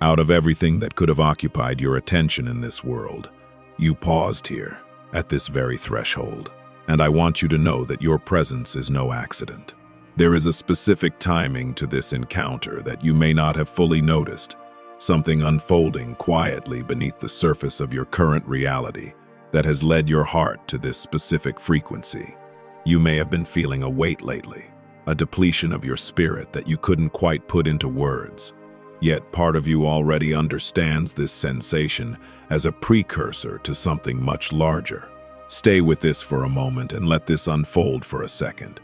Out of everything that could have occupied your attention in this world, you paused here, at this very threshold. And I want you to know that your presence is no accident. There is a specific timing to this encounter that you may not have fully noticed, something unfolding quietly beneath the surface of your current reality that has led your heart to this specific frequency. You may have been feeling a weight lately, a depletion of your spirit that you couldn't quite put into words. Yet part of you already understands this sensation as a precursor to something much larger. Stay with this for a moment and let this unfold for a second,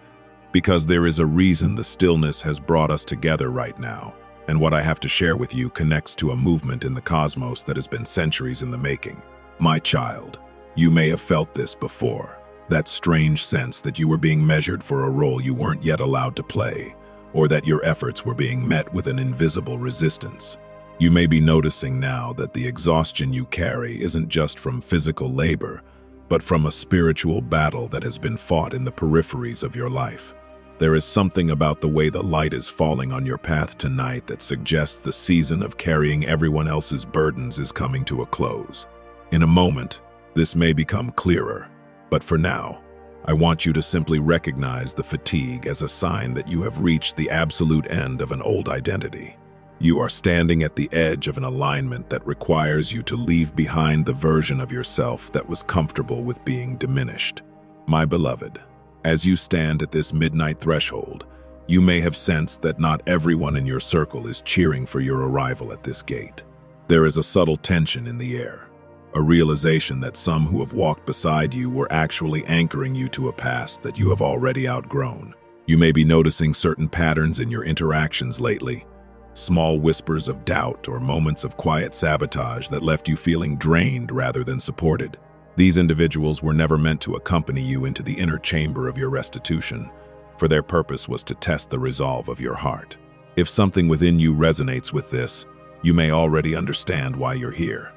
because there is a reason the stillness has brought us together right now, and what I have to share with you connects to a movement in the cosmos that has been centuries in the making. My child, you may have felt this before, that strange sense that you were being measured for a role you weren't yet allowed to play, or that your efforts were being met with an invisible resistance. You may be noticing now that the exhaustion you carry isn't just from physical labor, but from a spiritual battle that has been fought in the peripheries of your life. There is something about the way the light is falling on your path tonight that suggests the season of carrying everyone else's burdens is coming to a close. In a moment, this may become clearer, but for now, I want you to simply recognize the fatigue as a sign that you have reached the absolute end of an old identity. You are standing at the edge of an alignment that requires you to leave behind the version of yourself that was comfortable with being diminished. My beloved, as you stand at this midnight threshold, you may have sensed that not everyone in your circle is cheering for your arrival at this gate. There is a subtle tension in the air, a realization that some who have walked beside you were actually anchoring you to a past that you have already outgrown. You may be noticing certain patterns in your interactions lately, small whispers of doubt or moments of quiet sabotage that left you feeling drained rather than supported. These individuals were never meant to accompany you into the inner chamber of your restitution, for their purpose was to test the resolve of your heart. If something within you resonates with this, you may already understand why you're here,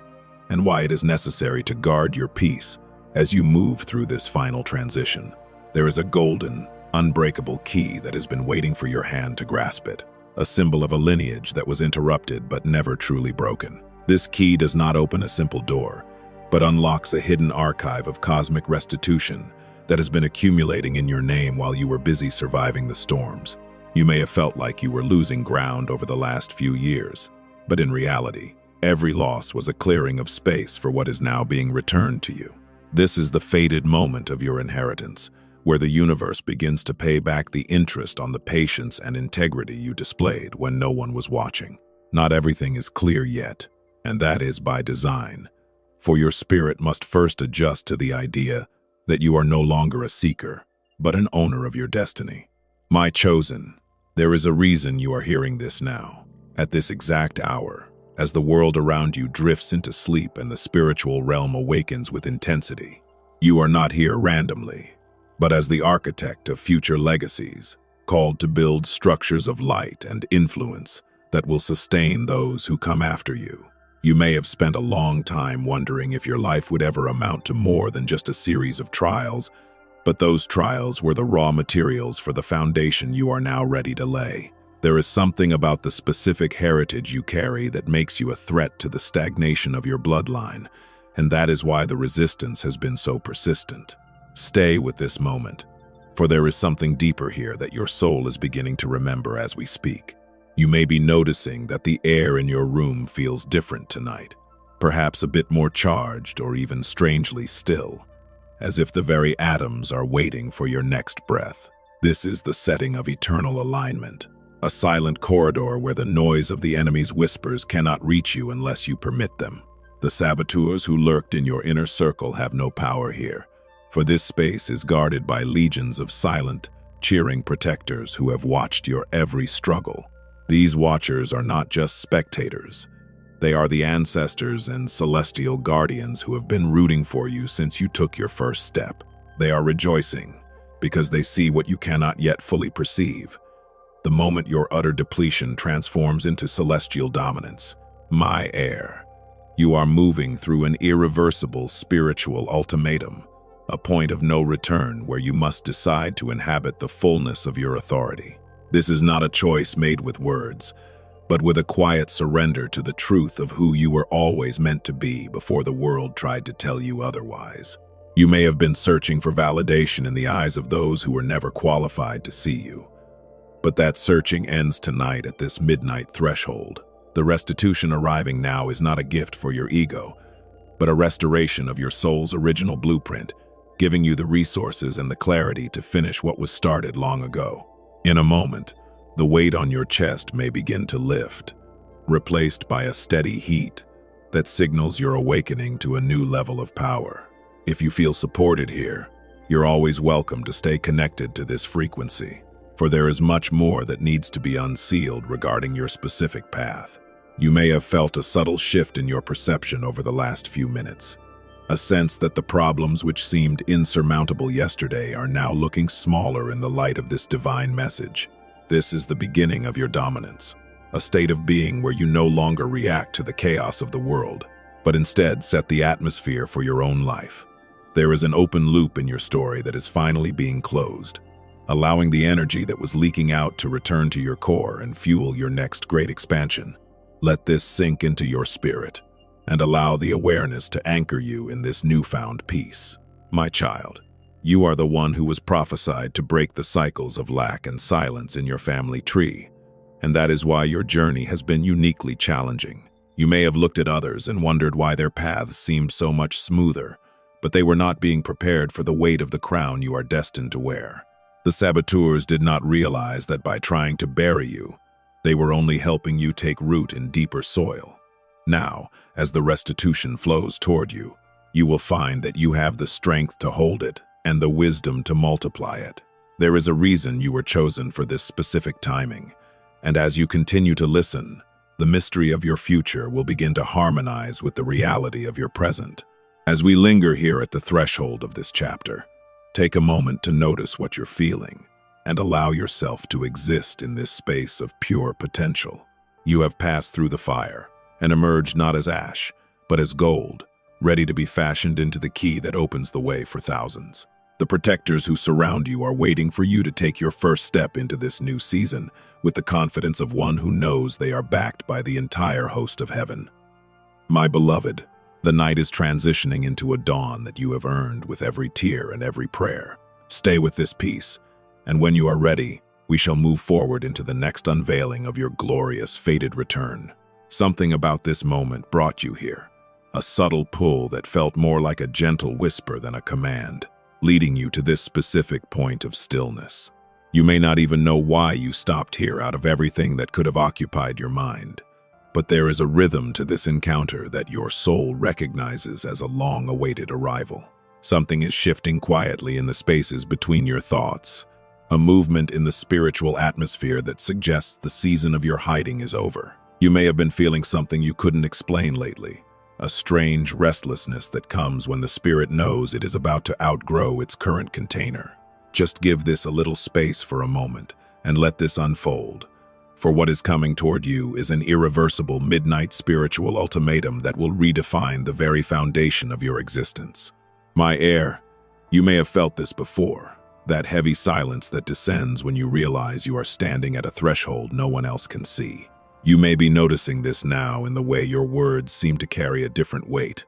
and why it is necessary to guard your peace as you move through this final transition. There is a golden, unbreakable key that has been waiting for your hand to grasp it, a symbol of a lineage that was interrupted but never truly broken. This key does not open a simple door, but unlocks a hidden archive of cosmic restitution that has been accumulating in your name while you were busy surviving the storms. You may have felt like you were losing ground over the last few years, but in reality, every loss was a clearing of space for what is now being returned to you. This is the fated moment of your inheritance, where the universe begins to pay back the interest on the patience and integrity you displayed when no one was watching. Not everything is clear yet, and that is by design, for your spirit must first adjust to the idea that you are no longer a seeker, but an owner of your destiny. My chosen, there is a reason you are hearing this now, at this exact hour, as the world around you drifts into sleep and the spiritual realm awakens with intensity. You are not here randomly, but as the architect of future legacies, called to build structures of light and influence that will sustain those who come after you. You may have spent a long time wondering if your life would ever amount to more than just a series of trials, but those trials were the raw materials for the foundation you are now ready to lay. There is something about the specific heritage you carry that makes you a threat to the stagnation of your bloodline, and that is why the resistance has been so persistent. Stay with this moment, for there is something deeper here that your soul is beginning to remember as we speak. You may be noticing that the air in your room feels different tonight, perhaps a bit more charged or even strangely still, as if the very atoms are waiting for your next breath. This is the setting of eternal alignment, a silent corridor where the noise of the enemy's whispers cannot reach you unless you permit them. The saboteurs who lurked in your inner circle have no power here, for this space is guarded by legions of silent, cheering protectors who have watched your every struggle. These watchers are not just spectators. They are the ancestors and celestial guardians who have been rooting for you since you took your first step. They are rejoicing because they see what you cannot yet fully perceive. The moment your utter depletion transforms into celestial dominance. My heir, you are moving through an irreversible spiritual ultimatum, a point of no return where you must decide to inhabit the fullness of your authority. This is not a choice made with words, but with a quiet surrender to the truth of who you were always meant to be before the world tried to tell you otherwise. You may have been searching for validation in the eyes of those who were never qualified to see you. But that searching ends tonight at this midnight threshold. The restitution arriving now is not a gift for your ego, but a restoration of your soul's original blueprint, giving you the resources and the clarity to finish what was started long ago. In a moment, the weight on your chest may begin to lift, replaced by a steady heat that signals your awakening to a new level of power. If you feel supported here, you're always welcome to stay connected to this frequency, for there is much more that needs to be unsealed regarding your specific path. You may have felt a subtle shift in your perception over the last few minutes, a sense that the problems which seemed insurmountable yesterday are now looking smaller in the light of this divine message. This is the beginning of your dominance, a state of being where you no longer react to the chaos of the world, but instead set the atmosphere for your own life. There is an open loop in your story that is finally being closed, allowing the energy that was leaking out to return to your core and fuel your next great expansion. Let this sink into your spirit, and allow the awareness to anchor you in this newfound peace. My child, you are the one who was prophesied to break the cycles of lack and silence in your family tree, and that is why your journey has been uniquely challenging. You may have looked at others and wondered why their paths seemed so much smoother, but they were not being prepared for the weight of the crown you are destined to wear. The saboteurs did not realize that by trying to bury you, they were only helping you take root in deeper soil. Now, as the restitution flows toward you, you will find that you have the strength to hold it and the wisdom to multiply it. There is a reason you were chosen for this specific timing, and as you continue to listen, the mystery of your future will begin to harmonize with the reality of your present. As we linger here at the threshold of this chapter, take a moment to notice what you're feeling and allow yourself to exist in this space of pure potential. You have passed through the fire and emerged not as ash, but as gold, ready to be fashioned into the key that opens the way for thousands. The protectors who surround you are waiting for you to take your first step into this new season with the confidence of one who knows they are backed by the entire host of heaven. My beloved, the night is transitioning into a dawn that you have earned with every tear and every prayer. Stay with this peace, and when you are ready, we shall move forward into the next unveiling of your glorious fated return. Something about this moment brought you here, a subtle pull that felt more like a gentle whisper than a command, leading you to this specific point of stillness. You may not even know why you stopped here out of everything that could have occupied your mind, but there is a rhythm to this encounter that your soul recognizes as a long-awaited arrival. Something is shifting quietly in the spaces between your thoughts, a movement in the spiritual atmosphere that suggests the season of your hiding is over. You may have been feeling something you couldn't explain lately, a strange restlessness that comes when the spirit knows it is about to outgrow its current container. Just give this a little space for a moment and let this unfold, for what is coming toward you is an irreversible midnight spiritual ultimatum that will redefine the very foundation of your existence. My heir, you may have felt this before, that heavy silence that descends when you realize you are standing at a threshold no one else can see. You may be noticing this now in the way your words seem to carry a different weight,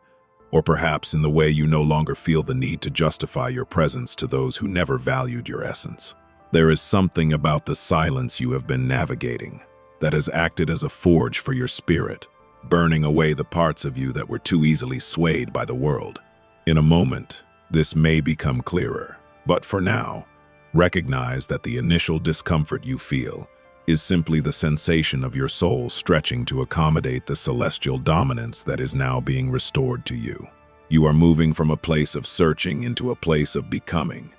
or perhaps in the way you no longer feel the need to justify your presence to those who never valued your essence. There is something about the silence you have been navigating that has acted as a forge for your spirit, burning away the parts of you that were too easily swayed by the world. In a moment, this may become clearer, but for now, recognize that the initial discomfort you feel is simply the sensation of your soul stretching to accommodate the celestial dominance that is now being restored to you. You are moving from a place of searching into a place of becoming,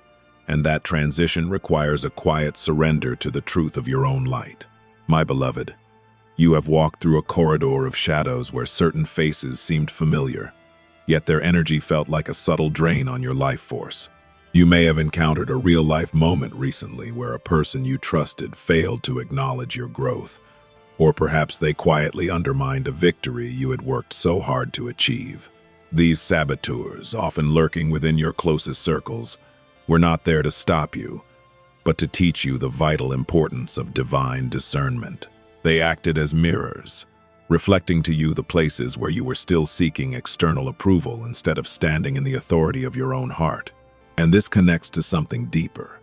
and that transition requires a quiet surrender to the truth of your own light. My beloved, you have walked through a corridor of shadows where certain faces seemed familiar, yet their energy felt like a subtle drain on your life force. You may have encountered a real-life moment recently where a person you trusted failed to acknowledge your growth, or perhaps they quietly undermined a victory you had worked so hard to achieve. These saboteurs, often lurking within your closest circles, were not there to stop you, but to teach you the vital importance of divine discernment. They acted as mirrors, reflecting to you the places where you were still seeking external approval instead of standing in the authority of your own heart. And this connects to something deeper,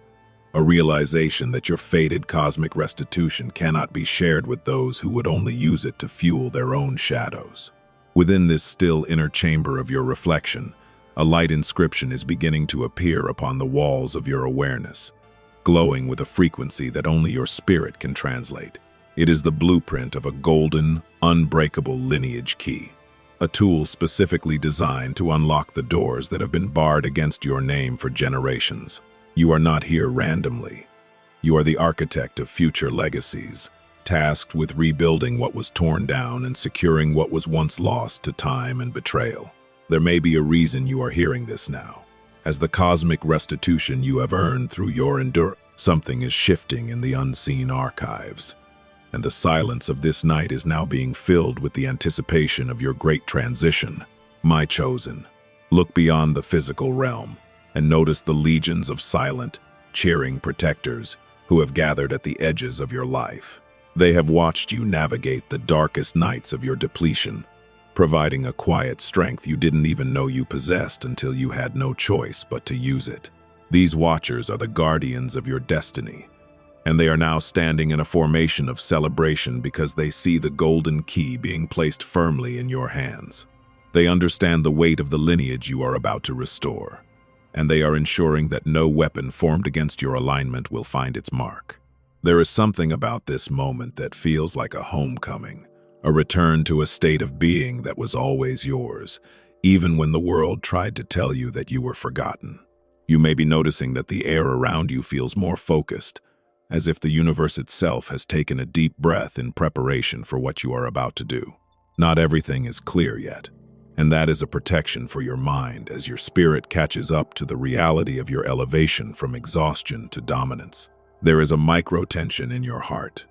a realization that your fated cosmic restitution cannot be shared with those who would only use it to fuel their own shadows. Within this still inner chamber of your reflection, a light inscription is beginning to appear upon the walls of your awareness, glowing with a frequency that only your spirit can translate. It is the blueprint of a golden, unbreakable lineage key, a tool specifically designed to unlock the doors that have been barred against your name for generations. You are not here randomly. You are the architect of future legacies, tasked with rebuilding what was torn down and securing what was once lost to time and betrayal. There may be a reason you are hearing this now. As the cosmic restitution you have earned through your endurance, something is shifting in the unseen archives, and the silence of this night is now being filled with the anticipation of your great transition. My chosen, look beyond the physical realm and notice the legions of silent, cheering protectors who have gathered at the edges of your life. They have watched you navigate the darkest nights of your depletion, providing a quiet strength you didn't even know you possessed until you had no choice but to use it. These watchers are the guardians of your destiny, and they are now standing in a formation of celebration because they see the golden key being placed firmly in your hands. They understand the weight of the lineage you are about to restore, and they are ensuring that no weapon formed against your alignment will find its mark. There is something about this moment that feels like a homecoming, a return to a state of being that was always yours, even when the world tried to tell you that you were forgotten. You may be noticing that the air around you feels more focused, as if the universe itself has taken a deep breath in preparation for what you are about to do. Not everything is clear yet, and that is a protection for your mind as your spirit catches up to the reality of your elevation from exhaustion to dominance. There is a micro-tension in your heart,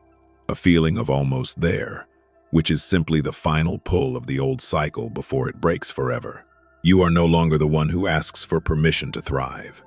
a feeling of almost there, which is simply the final pull of the old cycle before it breaks forever. You are no longer the one who asks for permission to thrive.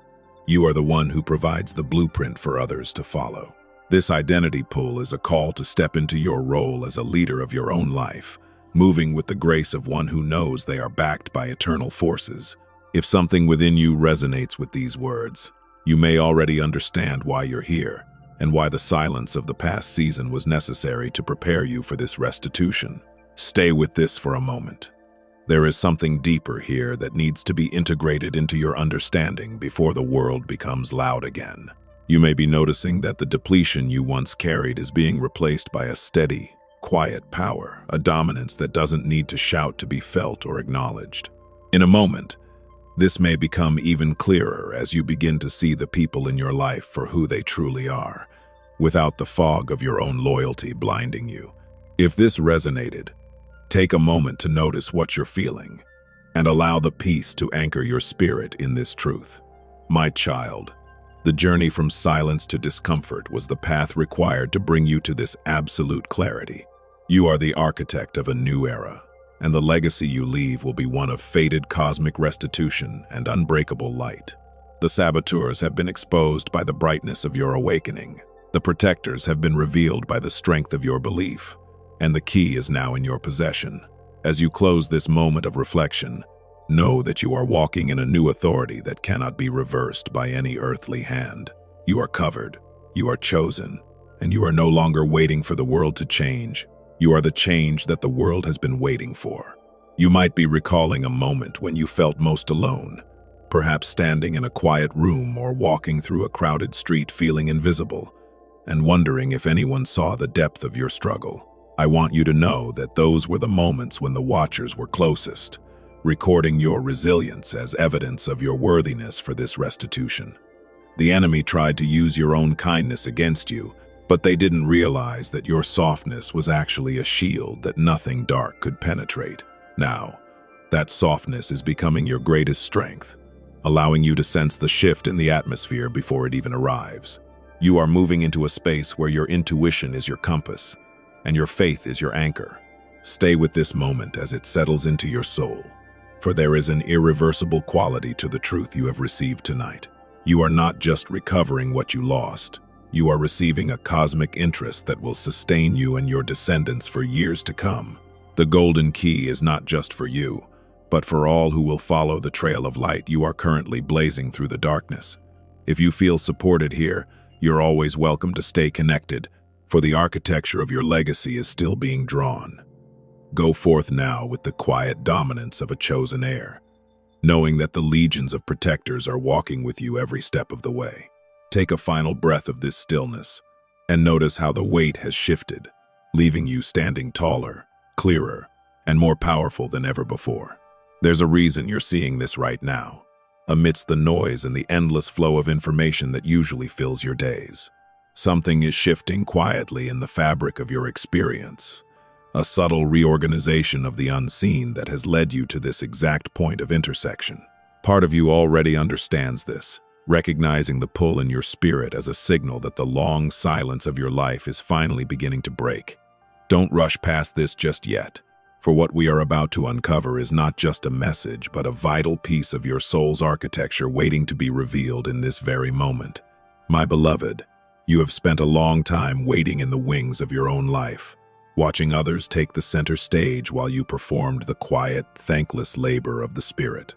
You are the one who provides the blueprint for others to follow. This identity pull is a call to step into your role as a leader of your own life, moving with the grace of one who knows they are backed by eternal forces. If something within you resonates with these words, you may already understand why you're here and why the silence of the past season was necessary to prepare you for this restitution. Stay with this for a moment. There is something deeper here that needs to be integrated into your understanding before the world becomes loud again. You may be noticing that the depletion you once carried is being replaced by a steady, quiet power, a dominance that doesn't need to shout to be felt or acknowledged. In a moment, this may become even clearer as you begin to see the people in your life for who they truly are, without the fog of your own loyalty blinding you. If this resonated, take a moment to notice what you're feeling, and allow the peace to anchor your spirit in this truth. My child, the journey from silence to discomfort was the path required to bring you to this absolute clarity. You are the architect of a new era, and the legacy you leave will be one of fated cosmic restitution and unbreakable light. The saboteurs have been exposed by the brightness of your awakening. The protectors have been revealed by the strength of your belief, and the key is now in your possession. As you close this moment of reflection, know that you are walking in a new authority that cannot be reversed by any earthly hand. You are covered, you are chosen, and you are no longer waiting for the world to change. You are the change that the world has been waiting for. You might be recalling a moment when you felt most alone, perhaps standing in a quiet room or walking through a crowded street feeling invisible, and wondering if anyone saw the depth of your struggle. I want you to know that those were the moments when the watchers were closest, recording your resilience as evidence of your worthiness for this restitution. The enemy tried to use your own kindness against you, but they didn't realize that your softness was actually a shield that nothing dark could penetrate. Now, that softness is becoming your greatest strength, allowing you to sense the shift in the atmosphere before it even arrives. You are moving into a space where your intuition is your compass, and your faith is your anchor. Stay with this moment as it settles into your soul, for there is an irreversible quality to the truth you have received tonight. You are not just recovering what you lost, You are receiving a cosmic interest that will sustain you and your descendants for years to come. The golden key is not just for you, but for all who will follow the trail of light you are currently blazing through the darkness. If you feel supported here, you're always welcome to stay connected, for the architecture of your legacy is still being drawn. Go forth now with the quiet dominance of a chosen heir, knowing that the legions of protectors are walking with you every step of the way. Take a final breath of this stillness, and notice how the weight has shifted, leaving you standing taller, clearer, and more powerful than ever before. There's a reason you're seeing this right now, amidst the noise and the endless flow of information that usually fills your days. Something is shifting quietly in the fabric of your experience, a subtle reorganization of the unseen that has led you to this exact point of intersection. Part of you already understands this, recognizing the pull in your spirit as a signal that the long silence of your life is finally beginning to break. Don't rush past this just yet, for what we are about to uncover is not just a message, but a vital piece of your soul's architecture waiting to be revealed in this very moment. My beloved, you have spent a long time waiting in the wings of your own life, watching others take the center stage while you performed the quiet, thankless labor of the spirit.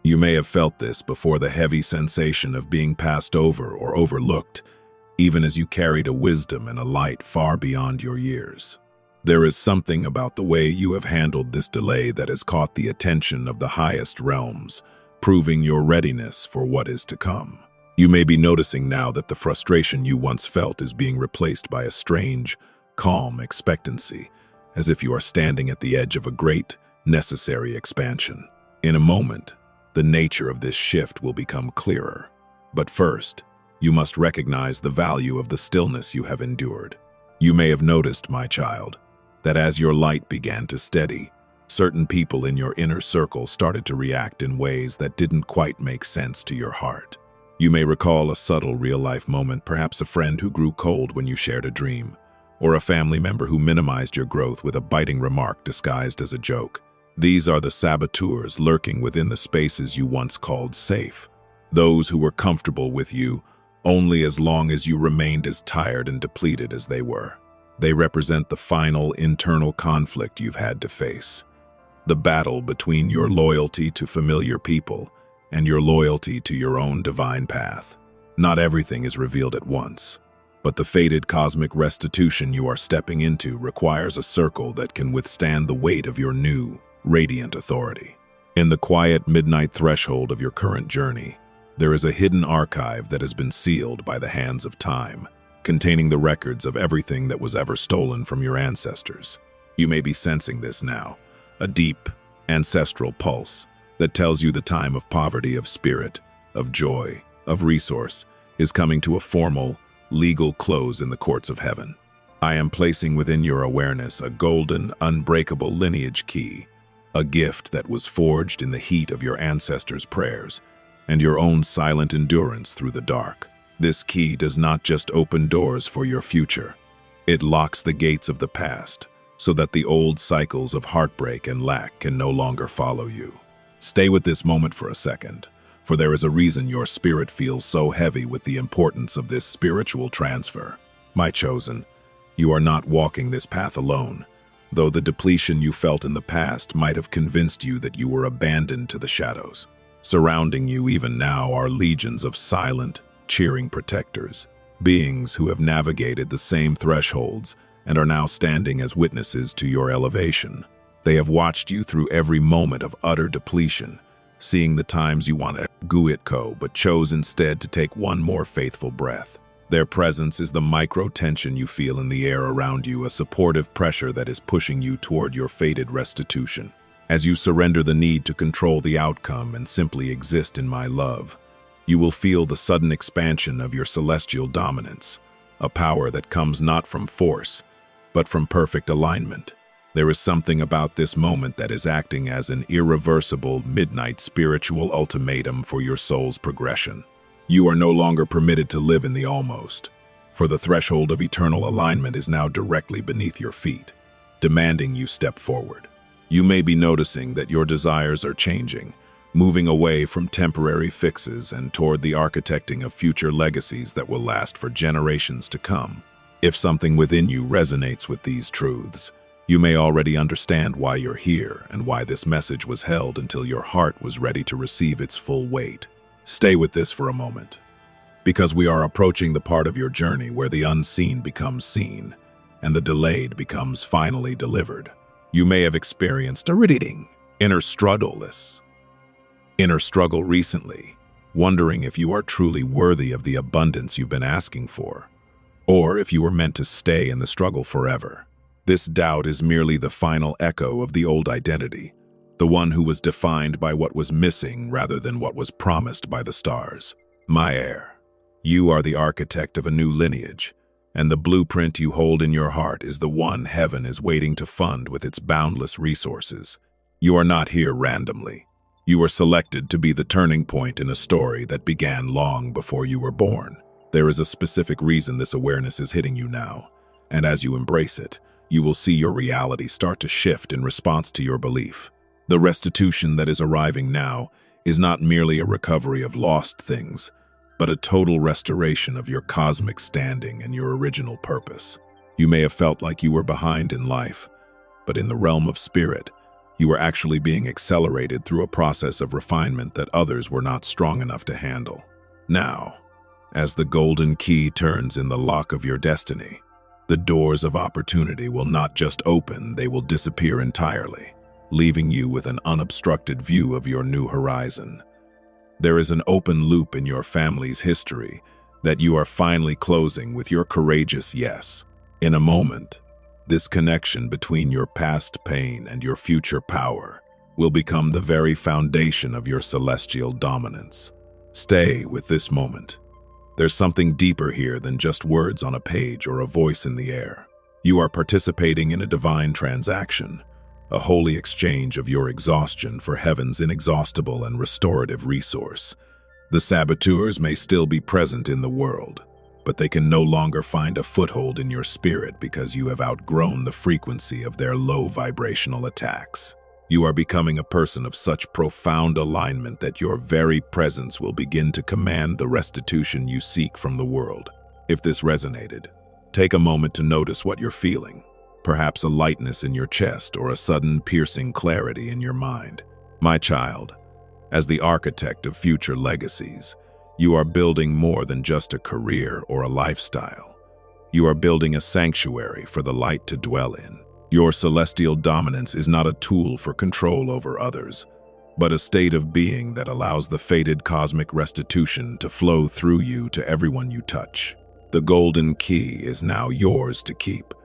You may have felt this before, the heavy sensation of being passed over or overlooked, even as you carried a wisdom and a light far beyond your years. There is something about the way you have handled this delay that has caught the attention of the highest realms, proving your readiness for what is to come. You may be noticing now that the frustration you once felt is being replaced by a strange, calm expectancy, as if you are standing at the edge of a great, necessary expansion. In a moment, the nature of this shift will become clearer. But first, you must recognize the value of the stillness you have endured. You may have noticed, my child, that as your light began to steady, certain people in your inner circle started to react in ways that didn't quite make sense to your heart. You may recall a subtle real-life moment, perhaps a friend who grew cold when you shared a dream, or a family member who minimized your growth with a biting remark disguised as a joke. These are the saboteurs lurking within the spaces you once called safe, those who were comfortable with you only as long as you remained as tired and depleted as they were. They represent the final internal conflict you've had to face, the battle between your loyalty to familiar people and your loyalty to your own divine path. Not everything is revealed at once, but the fated cosmic restitution you are stepping into requires a circle that can withstand the weight of your new, radiant authority. In the quiet midnight threshold of your current journey, there is a hidden archive that has been sealed by the hands of time, containing the records of everything that was ever stolen from your ancestors. You may be sensing this now, a deep, ancestral pulse that tells you the time of poverty, of spirit, of joy, of resource is coming to a formal, legal close in the courts of heaven. I am placing within your awareness a golden, unbreakable lineage key, a gift that was forged in the heat of your ancestors' prayers and your own silent endurance through the dark. This key does not just open doors for your future. It locks the gates of the past so that the old cycles of heartbreak and lack can no longer follow you. Stay with this moment for a second, for there is a reason your spirit feels so heavy with the importance of this spiritual transfer. My chosen, you are not walking this path alone, though the depletion you felt in the past might have convinced you that you were abandoned to the shadows. Surrounding you even now are legions of silent, cheering protectors, beings who have navigated the same thresholds and are now standing as witnesses to your elevation. They have watched you through every moment of utter depletion, seeing the times you want to go but chose instead to take one more faithful breath. Their presence is the micro-tension you feel in the air around you, a supportive pressure that is pushing you toward your fated restitution. As you surrender the need to control the outcome and simply exist in my love, you will feel the sudden expansion of your celestial dominance, a power that comes not from force, but from perfect alignment. There is something about this moment that is acting as an irreversible midnight spiritual ultimatum for your soul's progression. You are no longer permitted to live in the almost, for the threshold of eternal alignment is now directly beneath your feet, demanding you step forward. You may be noticing that your desires are changing, moving away from temporary fixes and toward the architecting of future legacies that will last for generations to come. If something within you resonates with these truths, you may already understand why you're here and why this message was held until your heart was ready to receive its full weight. Stay with this for a moment, because we are approaching the part of your journey where the unseen becomes seen and the delayed becomes finally delivered. You may have experienced a inner struggle recently, wondering if you are truly worthy of the abundance you've been asking for, or if you were meant to stay in the struggle forever. This doubt is merely the final echo of the old identity, the one who was defined by what was missing rather than what was promised by the stars. My heir, you are the architect of a new lineage, and the blueprint you hold in your heart is the one heaven is waiting to fund with its boundless resources. You are not here randomly. You were selected to be the turning point in a story that began long before you were born. There is a specific reason this awareness is hitting you now, and as you embrace it, you will see your reality start to shift in response to your belief. The restitution that is arriving now is not merely a recovery of lost things, but a total restoration of your cosmic standing and your original purpose. You may have felt like you were behind in life, but in the realm of spirit, you were actually being accelerated through a process of refinement that others were not strong enough to handle. Now, as the golden key turns in the lock of your destiny, the doors of opportunity will not just open, they will disappear entirely, leaving you with an unobstructed view of your new horizon. There is an open loop in your family's history that you are finally closing with your courageous yes. In a moment, this connection between your past pain and your future power will become the very foundation of your celestial dominance. Stay with this moment. There's something deeper here than just words on a page or a voice in the air. You are participating in a divine transaction, a holy exchange of your exhaustion for heaven's inexhaustible and restorative resource. The saboteurs may still be present in the world, but they can no longer find a foothold in your spirit because you have outgrown the frequency of their low vibrational attacks. You are becoming a person of such profound alignment that your very presence will begin to command the restitution you seek from the world. If this resonated, take a moment to notice what you're feeling. Perhaps a lightness in your chest or a sudden piercing clarity in your mind. My child, as the architect of future legacies, you are building more than just a career or a lifestyle. You are building a sanctuary for the light to dwell in. Your celestial dominance is not a tool for control over others, but a state of being that allows the fated cosmic restitution to flow through you to everyone you touch. The golden key is now yours to keep,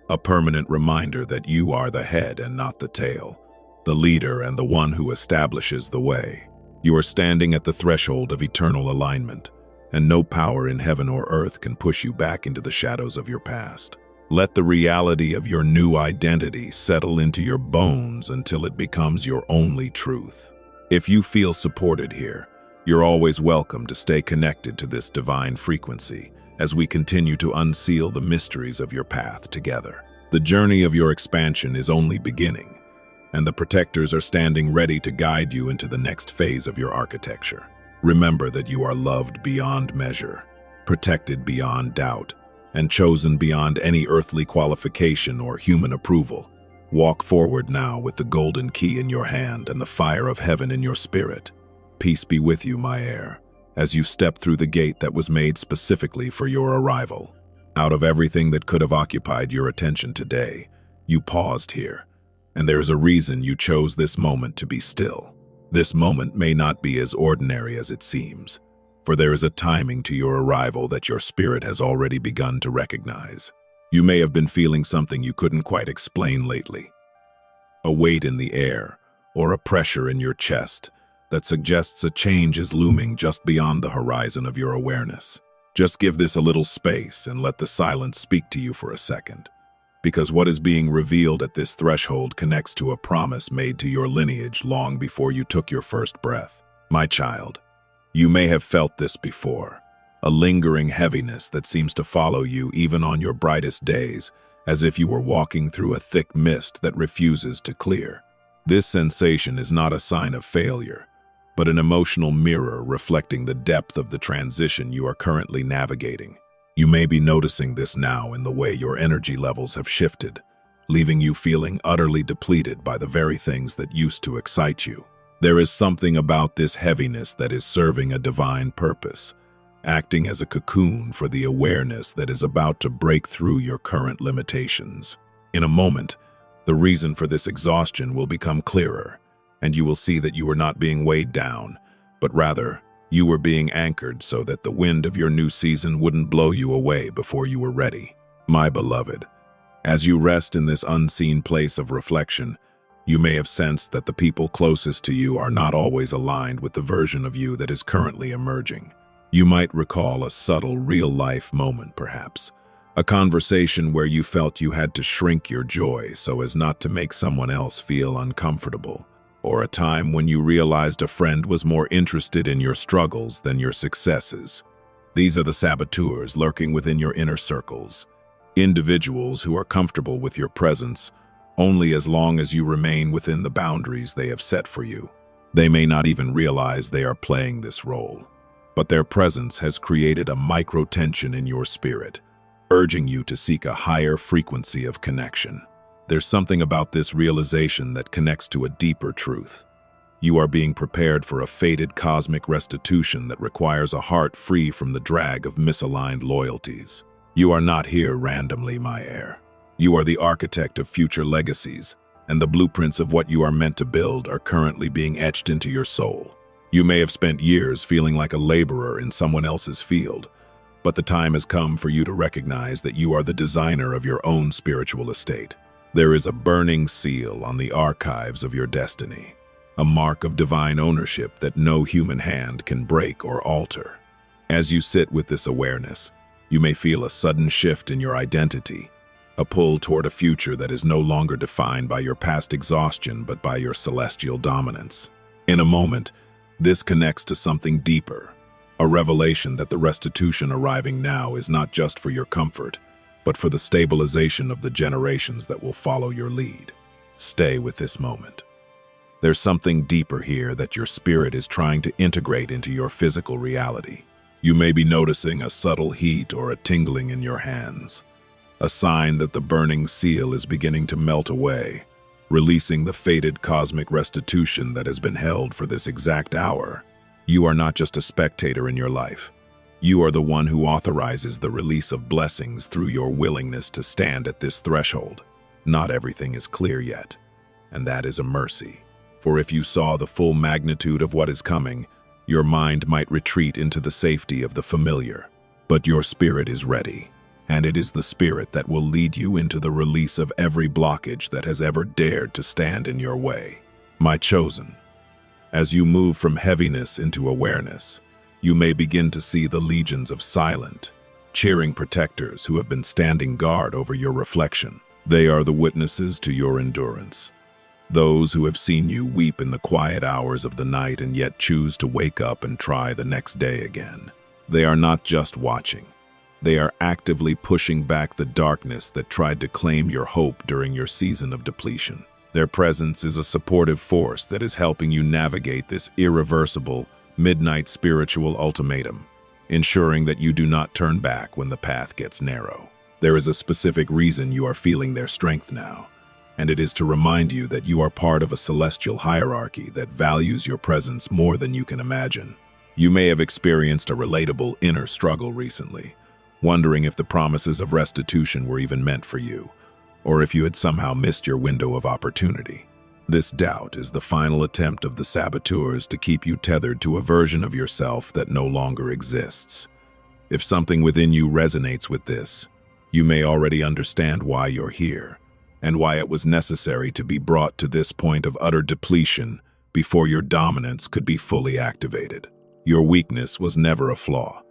a permanent reminder that you are the head and not the tail, the leader and the one who establishes the way. You are standing at the threshold of eternal alignment, and no power in heaven or earth can push you back into the shadows of your past. Let the reality of your new identity settle into your bones until it becomes your only truth. If you feel supported here, you're always welcome to stay connected to this divine frequency as we continue to unseal the mysteries of your path together. The journey of your expansion is only beginning, and the protectors are standing ready to guide you into the next phase of your architecture. Remember that you are loved beyond measure, protected beyond doubt, and chosen beyond any earthly qualification or human approval. Walk forward now with the golden key in your hand and the fire of heaven in your spirit. Peace be with you, my heir, as you step through the gate that was made specifically for your arrival. Out of everything that could have occupied your attention today, you paused here, and there is a reason you chose this moment to be still. This moment may not be as ordinary as it seems, for there is a timing to your arrival that your spirit has already begun to recognize. You may have been feeling something you couldn't quite explain lately. A weight in the air, or a pressure in your chest that suggests a change is looming just beyond the horizon of your awareness. Just give this a little space and let the silence speak to you for a second, because what is being revealed at this threshold connects to a promise made to your lineage long before you took your first breath. My child, you may have felt this before, a lingering heaviness that seems to follow you even on your brightest days, as if you were walking through a thick mist that refuses to clear. This sensation is not a sign of failure, but an emotional mirror reflecting the depth of the transition you are currently navigating. You may be noticing this now in the way your energy levels have shifted, leaving you feeling utterly depleted by the very things that used to excite you. There is something about this heaviness that is serving a divine purpose, acting as a cocoon for the awareness that is about to break through your current limitations. In a moment, the reason for this exhaustion will become clearer, and you will see that you were not being weighed down, but rather, you were being anchored so that the wind of your new season wouldn't blow you away before you were ready. My beloved, as you rest in this unseen place of reflection, you may have sensed that the people closest to you are not always aligned with the version of you that is currently emerging. You might recall a subtle, real-life moment, perhaps. A conversation where you felt you had to shrink your joy so as not to make someone else feel uncomfortable. Or a time when you realized a friend was more interested in your struggles than your successes. These are the saboteurs lurking within your inner circles. Individuals who are comfortable with your presence only as long as you remain within the boundaries they have set for you. They may not even realize they are playing this role, but their presence has created a micro-tension in your spirit, urging you to seek a higher frequency of connection. There's something about this realization that connects to a deeper truth. You are being prepared for a fated cosmic restitution that requires a heart free from the drag of misaligned loyalties. You are not here randomly, my heir. You are the architect of future legacies, and the blueprints of what you are meant to build are currently being etched into your soul. You may have spent years feeling like a laborer in someone else's field, but the time has come for you to recognize that you are the designer of your own spiritual estate. There is a burning seal on the archives of your destiny, a mark of divine ownership that no human hand can break or alter. As you sit with this awareness, you may feel a sudden shift in your identity, a pull toward a future that is no longer defined by your past exhaustion but by your celestial dominance. In a moment, this connects to something deeper, a revelation that the restitution arriving now is not just for your comfort, but for the stabilization of the generations that will follow your lead. Stay with this moment. There's something deeper here that your spirit is trying to integrate into your physical reality. You may be noticing a subtle heat or a tingling in your hands, a sign that the burning seal is beginning to melt away, releasing the fated cosmic restitution that has been held for this exact hour. You are not just a spectator in your life. You are the one who authorizes the release of blessings through your willingness to stand at this threshold. Not everything is clear yet, and that is a mercy. For if you saw the full magnitude of what is coming, your mind might retreat into the safety of the familiar. But your spirit is ready, and it is the spirit that will lead you into the release of every blockage that has ever dared to stand in your way. My chosen, as you move from heaviness into awareness, you may begin to see the legions of silent, cheering protectors who have been standing guard over your reflection. They are the witnesses to your endurance. Those who have seen you weep in the quiet hours of the night and yet choose to wake up and try the next day again. They are not just watching. They are actively pushing back the darkness that tried to claim your hope during your season of depletion. Their presence is a supportive force that is helping you navigate this irreversible, midnight spiritual ultimatum, ensuring that you do not turn back when the path gets narrow. There is a specific reason you are feeling their strength now, and it is to remind you that you are part of a celestial hierarchy that values your presence more than you can imagine. You may have experienced a relatable inner struggle recently, wondering if the promises of restitution were even meant for you, or if you had somehow missed your window of opportunity. This doubt is the final attempt of the saboteurs to keep you tethered to a version of yourself that no longer exists. If something within you resonates with this, you may already understand why you're here, and why it was necessary to be brought to this point of utter depletion before your dominance could be fully activated. Your weakness was never a flaw.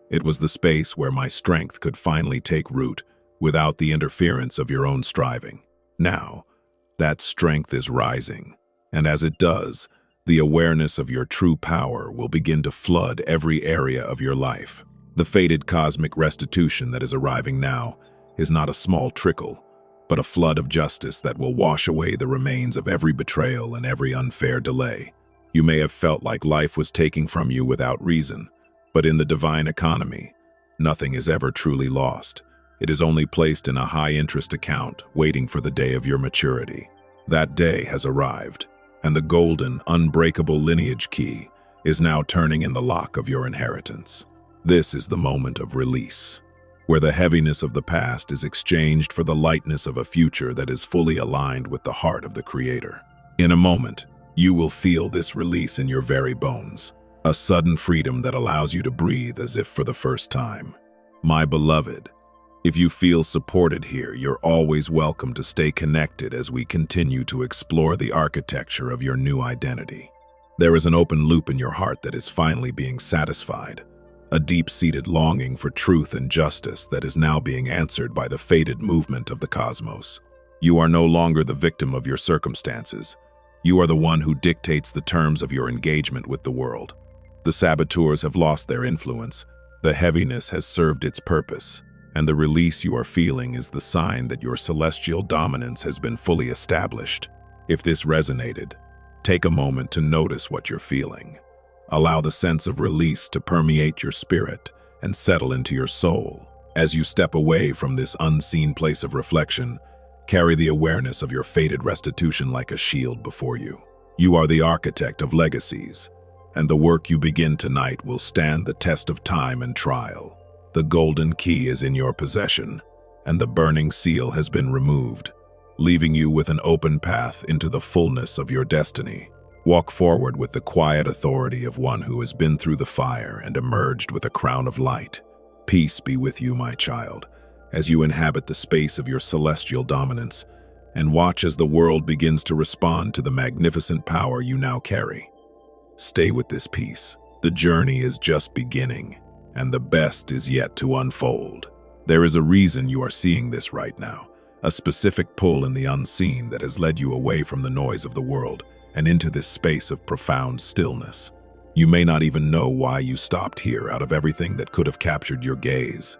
It was the space where my strength could finally take root without the interference of your own striving. Now, that strength is rising, and as it does, the awareness of your true power will begin to flood every area of your life. The fated cosmic restitution that is arriving now is not a small trickle, but a flood of justice that will wash away the remains of every betrayal and every unfair delay. You may have felt like life was taking from you without reason, but in the divine economy, nothing is ever truly lost. It is only placed in a high-interest account, waiting for the day of your maturity. That day has arrived, and the golden, unbreakable lineage key is now turning in the lock of your inheritance. This is the moment of release, where the heaviness of the past is exchanged for the lightness of a future that is fully aligned with the heart of the Creator. In a moment, you will feel this release in your very bones, a sudden freedom that allows you to breathe as if for the first time. My beloved, if you feel supported here, you're always welcome to stay connected as we continue to explore the architecture of your new identity. There is an open loop in your heart that is finally being satisfied, a deep-seated longing for truth and justice that is now being answered by the fated movement of the cosmos. You are no longer the victim of your circumstances. You are the one who dictates the terms of your engagement with the world. The saboteurs have lost their influence, the heaviness has served its purpose, and the release you are feeling is the sign that your celestial dominance has been fully established. If this resonated, take a moment to notice what you're feeling. Allow the sense of release to permeate your spirit and settle into your soul. As you step away from this unseen place of reflection, carry the awareness of your fated restitution like a shield before you. You are the architect of legacies, and the work you begin tonight will stand the test of time and trial. The golden key is in your possession, and the burning seal has been removed, leaving you with an open path into the fullness of your destiny. Walk forward with the quiet authority of one who has been through the fire and emerged with a crown of light. Peace be with you, my child, as you inhabit the space of your celestial dominance, and watch as the world begins to respond to the magnificent power you now carry. Stay with this peace. The journey is just beginning, and the best is yet to unfold. There is a reason you are seeing this right now, a specific pull in the unseen that has led you away from the noise of the world and into this space of profound stillness. You may not even know why you stopped here out of everything that could have captured your gaze,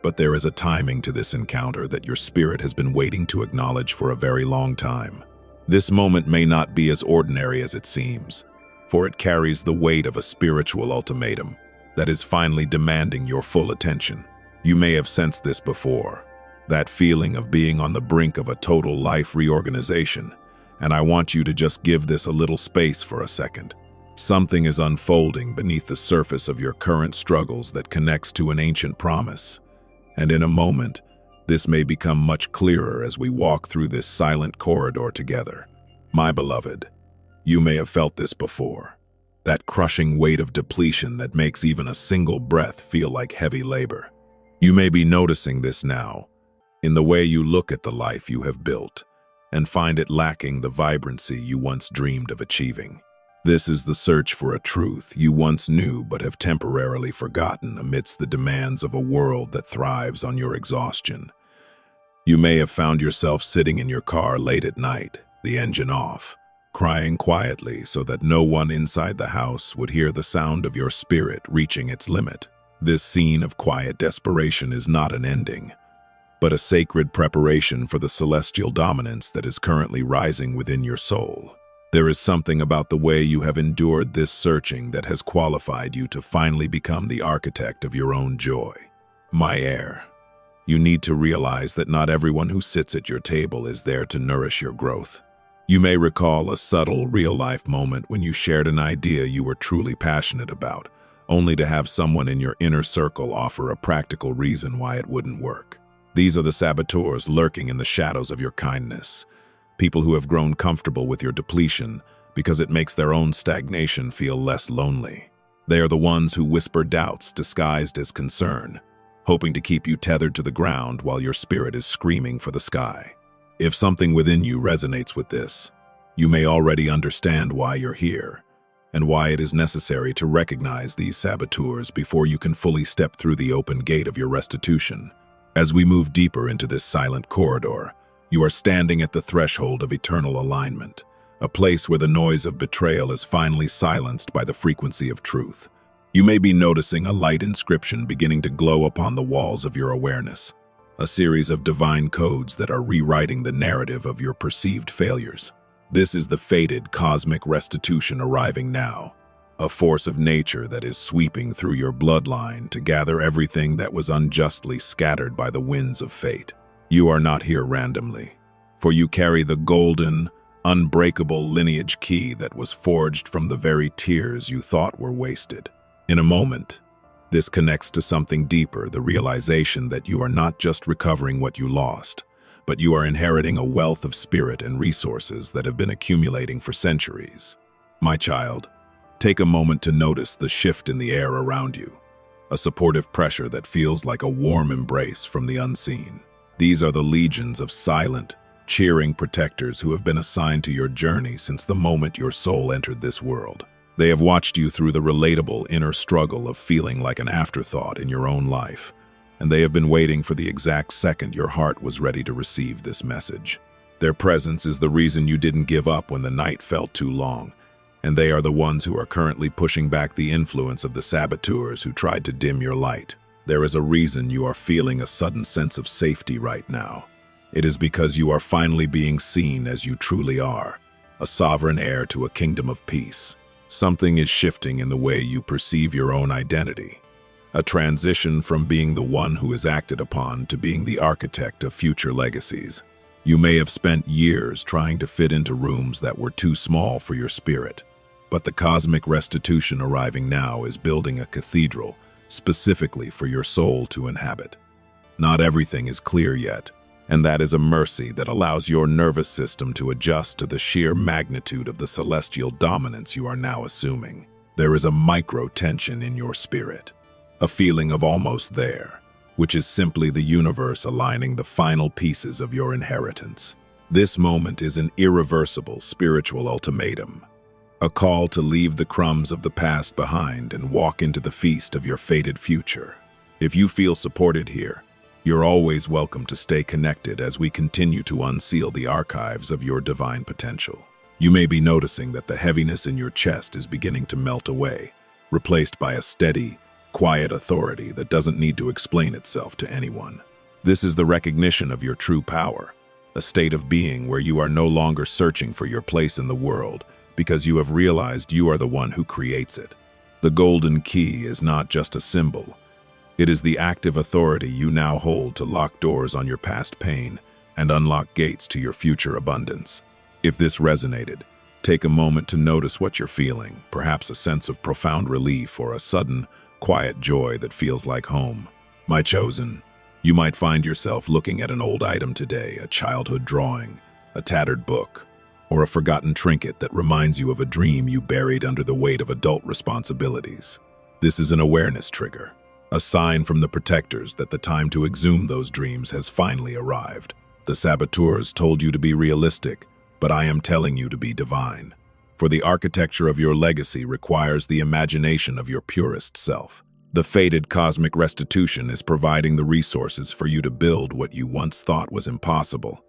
but there is a timing to this encounter that your spirit has been waiting to acknowledge for a very long time. This moment may not be as ordinary as it seems, for it carries the weight of a spiritual ultimatum that is finally demanding your full attention. You may have sensed this before, that feeling of being on the brink of a total life reorganization, and I want you to just give this a little space for a second. Something is unfolding beneath the surface of your current struggles that connects to an ancient promise, and in a moment, this may become much clearer as we walk through this silent corridor together. My beloved, you may have felt this before. That crushing weight of depletion that makes even a single breath feel like heavy labor. You may be noticing this now, in the way you look at the life you have built, and find it lacking the vibrancy you once dreamed of achieving. This is the search for a truth you once knew but have temporarily forgotten amidst the demands of a world that thrives on your exhaustion. You may have found yourself sitting in your car late at night, the engine off, crying quietly so that no one inside the house would hear the sound of your spirit reaching its limit. This scene of quiet desperation is not an ending, but a sacred preparation for the celestial dominance that is currently rising within your soul. There is something about the way you have endured this searching that has qualified you to finally become the architect of your own joy. My heir, you need to realize that not everyone who sits at your table is there to nourish your growth. You may recall a subtle, real-life moment when you shared an idea you were truly passionate about, only to have someone in your inner circle offer a practical reason why it wouldn't work. These are the saboteurs lurking in the shadows of your kindness, people who have grown comfortable with your depletion because it makes their own stagnation feel less lonely. They are the ones who whisper doubts disguised as concern, hoping to keep you tethered to the ground while your spirit is screaming for the sky. If something within you resonates with this, you may already understand why you're here, and why it is necessary to recognize these saboteurs before you can fully step through the open gate of your restitution. As we move deeper into this silent corridor, you are standing at the threshold of eternal alignment, a place where the noise of betrayal is finally silenced by the frequency of truth. You may be noticing a light inscription beginning to glow upon the walls of your awareness, a series of divine codes that are rewriting the narrative of your perceived failures. This is the fated cosmic restitution arriving now, a force of nature that is sweeping through your bloodline to gather everything that was unjustly scattered by the winds of fate. You are not here randomly, for you carry the golden, unbreakable lineage key that was forged from the very tears you thought were wasted. In a moment, this connects to something deeper, the realization that you are not just recovering what you lost, but you are inheriting a wealth of spirit and resources that have been accumulating for centuries. My child, take a moment to notice the shift in the air around you, a supportive pressure that feels like a warm embrace from the unseen. These are the legions of silent, cheering protectors who have been assigned to your journey since the moment your soul entered this world. They have watched you through the relatable inner struggle of feeling like an afterthought in your own life, and they have been waiting for the exact second your heart was ready to receive this message. Their presence is the reason you didn't give up when the night felt too long, and they are the ones who are currently pushing back the influence of the saboteurs who tried to dim your light. There is a reason you are feeling a sudden sense of safety right now. It is because you are finally being seen as you truly are, a sovereign heir to a kingdom of peace. Something is shifting in the way you perceive your own identity. A transition from being the one who is acted upon to being the architect of future legacies. You may have spent years trying to fit into rooms that were too small for your spirit, but the cosmic restitution arriving now is building a cathedral specifically for your soul to inhabit. Not everything is clear yet, and that is a mercy that allows your nervous system to adjust to the sheer magnitude of the celestial dominance you are now assuming. There is a micro-tension in your spirit, a feeling of almost there, which is simply the universe aligning the final pieces of your inheritance. This moment is an irreversible spiritual ultimatum, a call to leave the crumbs of the past behind and walk into the feast of your fated future. If you feel supported here, you're always welcome to stay connected as we continue to unseal the archives of your divine potential. You may be noticing that the heaviness in your chest is beginning to melt away, replaced by a steady, quiet authority that doesn't need to explain itself to anyone. This is the recognition of your true power, a state of being where you are no longer searching for your place in the world because you have realized you are the one who creates it. The golden key is not just a symbol. It is the active authority you now hold to lock doors on your past pain and unlock gates to your future abundance. If this resonated, take a moment to notice what you're feeling, perhaps a sense of profound relief or a sudden, quiet joy that feels like home. My chosen, you might find yourself looking at an old item today, a childhood drawing, a tattered book, or a forgotten trinket that reminds you of a dream you buried under the weight of adult responsibilities. This is an awareness trigger, a sign from the protectors that the time to exhume those dreams has finally arrived. The saboteurs told you to be realistic, but I am telling you to be divine. For the architecture of your legacy requires the imagination of your purest self. The fated cosmic restitution is providing the resources for you to build what you once thought was impossible,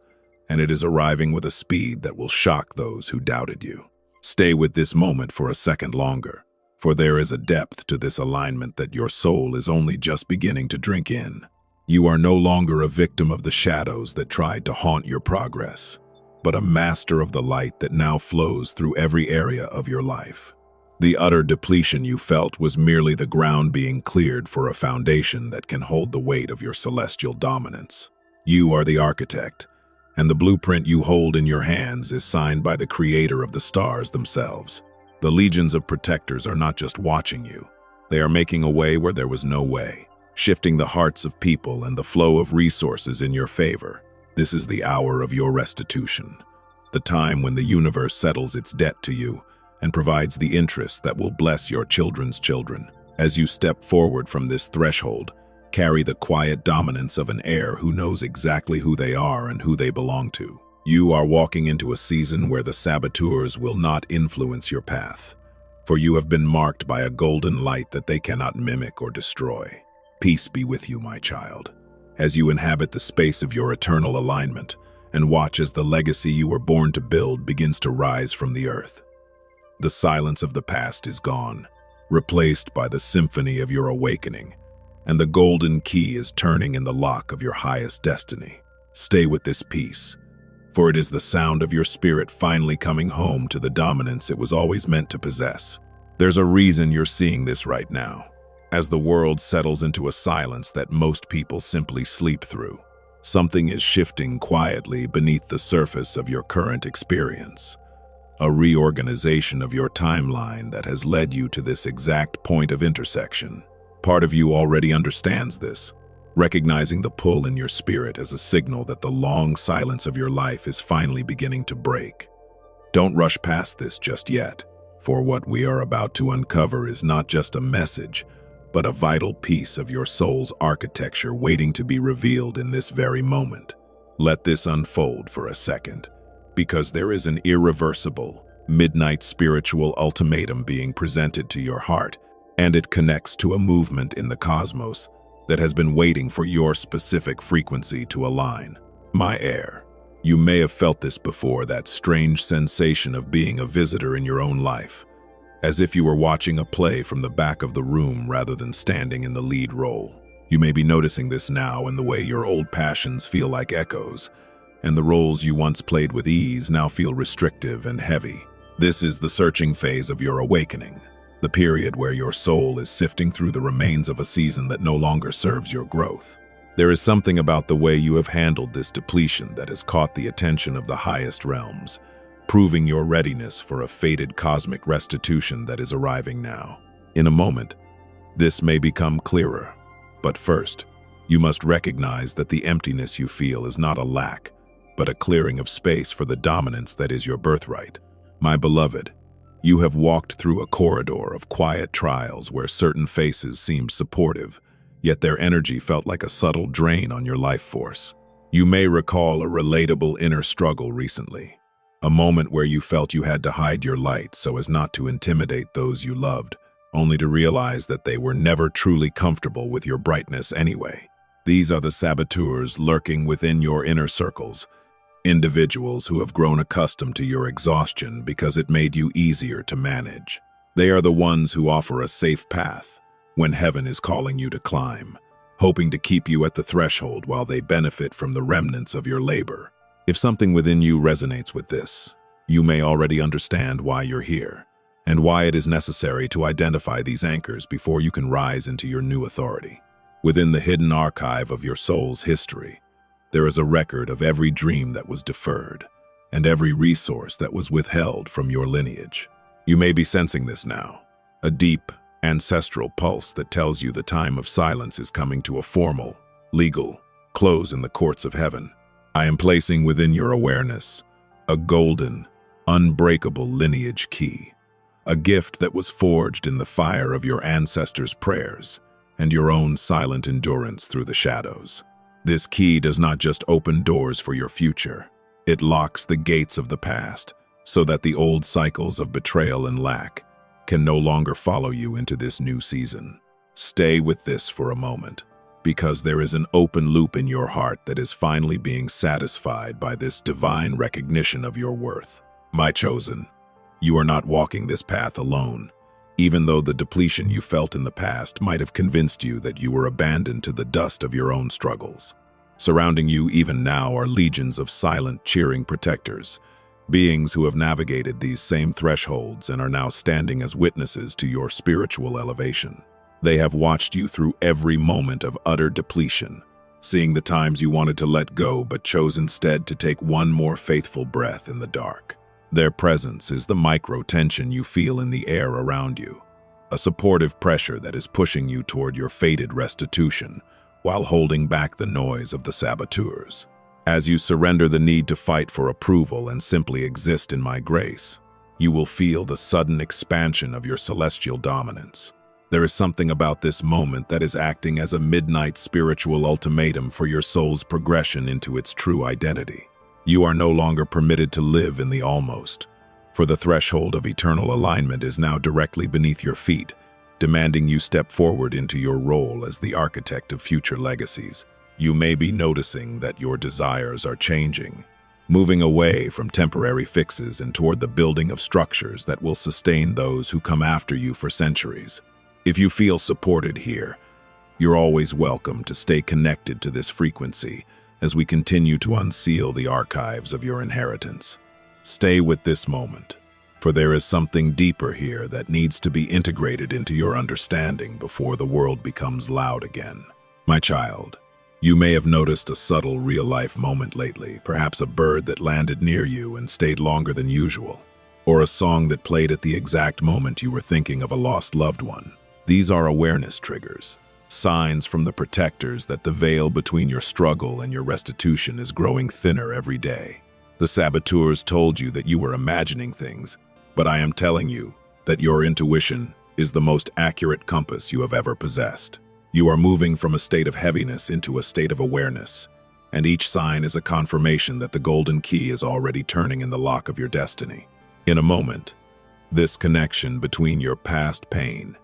and it is arriving with a speed that will shock those who doubted you. Stay with this moment for a second longer, for there is a depth to this alignment that your soul is only just beginning to drink in. You are no longer a victim of the shadows that tried to haunt your progress, but a master of the light that now flows through every area of your life. The utter depletion you felt was merely the ground being cleared for a foundation that can hold the weight of your celestial dominance. You are the architect, and the blueprint you hold in your hands is signed by the creator of the stars themselves. The legions of protectors are not just watching you, they are making a way where there was no way, shifting the hearts of people and the flow of resources in your favor. This is the hour of your restitution, the time when the universe settles its debt to you and provides the interest that will bless your children's children. As you step forward from this threshold, carry the quiet dominance of an heir who knows exactly who they are and who they belong to. You are walking into a season where the saboteurs will not influence your path, for you have been marked by a golden light that they cannot mimic or destroy. Peace be with you, my child, as you inhabit the space of your eternal alignment and watch as the legacy you were born to build begins to rise from the earth. The silence of the past is gone, replaced by the symphony of your awakening, and the golden key is turning in the lock of your highest destiny. Stay with this peace, for it is the sound of your spirit finally coming home to the dominance it was always meant to possess. There's a reason you're seeing this right now, as the world settles into a silence that most people simply sleep through. Something is shifting quietly beneath the surface of your current experience. A reorganization of your timeline that has led you to this exact point of intersection. Part of you already understands this, recognizing the pull in your spirit as a signal that the long silence of your life is finally beginning to break. Don't rush past this just yet, for what we are about to uncover is not just a message, but a vital piece of your soul's architecture waiting to be revealed in this very moment. Let this unfold for a second, because there is an irreversible, midnight spiritual ultimatum being presented to your heart, and it connects to a movement in the cosmos that has been waiting for your specific frequency to align. My heir, you may have felt this before, that strange sensation of being a visitor in your own life, as if you were watching a play from the back of the room rather than standing in the lead role. You may be noticing this now in the way your old passions feel like echoes, and the roles you once played with ease now feel restrictive and heavy. This is the searching phase of your awakening, the period where your soul is sifting through the remains of a season that no longer serves your growth. There is something about the way you have handled this depletion that has caught the attention of the highest realms, proving your readiness for a fated cosmic restitution that is arriving now. In a moment, this may become clearer, but first, you must recognize that the emptiness you feel is not a lack, but a clearing of space for the dominance that is your birthright. My beloved, you have walked through a corridor of quiet trials where certain faces seemed supportive, yet their energy felt like a subtle drain on your life force. You may recall a relatable inner struggle recently, a moment where you felt you had to hide your light so as not to intimidate those you loved, only to realize that they were never truly comfortable with your brightness anyway. These are the saboteurs lurking within your inner circles, individuals who have grown accustomed to your exhaustion because it made you easier to manage. They are the ones who offer a safe path when heaven is calling you to climb, hoping to keep you at the threshold while they benefit from the remnants of your labor. If something within you resonates with this, you may already understand why you're here, and why it is necessary to identify these anchors before you can rise into your new authority. Within the hidden archive of your soul's history, there is a record of every dream that was deferred, and every resource that was withheld from your lineage. You may be sensing this now, a deep, ancestral pulse that tells you the time of silence is coming to a formal, legal close in the courts of heaven. I am placing within your awareness a golden, unbreakable lineage key, a gift that was forged in the fire of your ancestors' prayers and your own silent endurance through the shadows. This key does not just open doors for your future, it locks the gates of the past so that the old cycles of betrayal and lack can no longer follow you into this new season. Stay with this for a moment, because there is an open loop in your heart that is finally being satisfied by this divine recognition of your worth. My chosen, you are not walking this path alone, even though the depletion you felt in the past might have convinced you that you were abandoned to the dust of your own struggles. Surrounding you even now are legions of silent, cheering protectors, beings who have navigated these same thresholds and are now standing as witnesses to your spiritual elevation. They have watched you through every moment of utter depletion, seeing the times you wanted to let go but chose instead to take one more faithful breath in the dark. Their presence is the micro-tension you feel in the air around you, a supportive pressure that is pushing you toward your fated restitution while holding back the noise of the saboteurs. As you surrender the need to fight for approval and simply exist in my grace, you will feel the sudden expansion of your celestial dominance. There is something about this moment that is acting as a midnight spiritual ultimatum for your soul's progression into its true identity. You are no longer permitted to live in the almost, for the threshold of eternal alignment is now directly beneath your feet, demanding you step forward into your role as the architect of future legacies. You may be noticing that your desires are changing, moving away from temporary fixes and toward the building of structures that will sustain those who come after you for centuries. If you feel supported here, you're always welcome to stay connected to this frequency, as we continue to unseal the archives of your inheritance. Stay with this moment, for there is something deeper here that needs to be integrated into your understanding before the world becomes loud again. My child, you may have noticed a subtle real-life moment lately, perhaps a bird that landed near you and stayed longer than usual, or a song that played at the exact moment you were thinking of a lost loved one. These are awareness triggers, signs from the protectors that the veil between your struggle and your restitution is growing thinner every day. The saboteurs told you that you were imagining things, but I am telling you that your intuition is the most accurate compass you have ever possessed. You are moving from a state of heaviness into a state of awareness, and each sign is a confirmation that the golden key is already turning in the lock of your destiny. In a moment, this connection between your past pain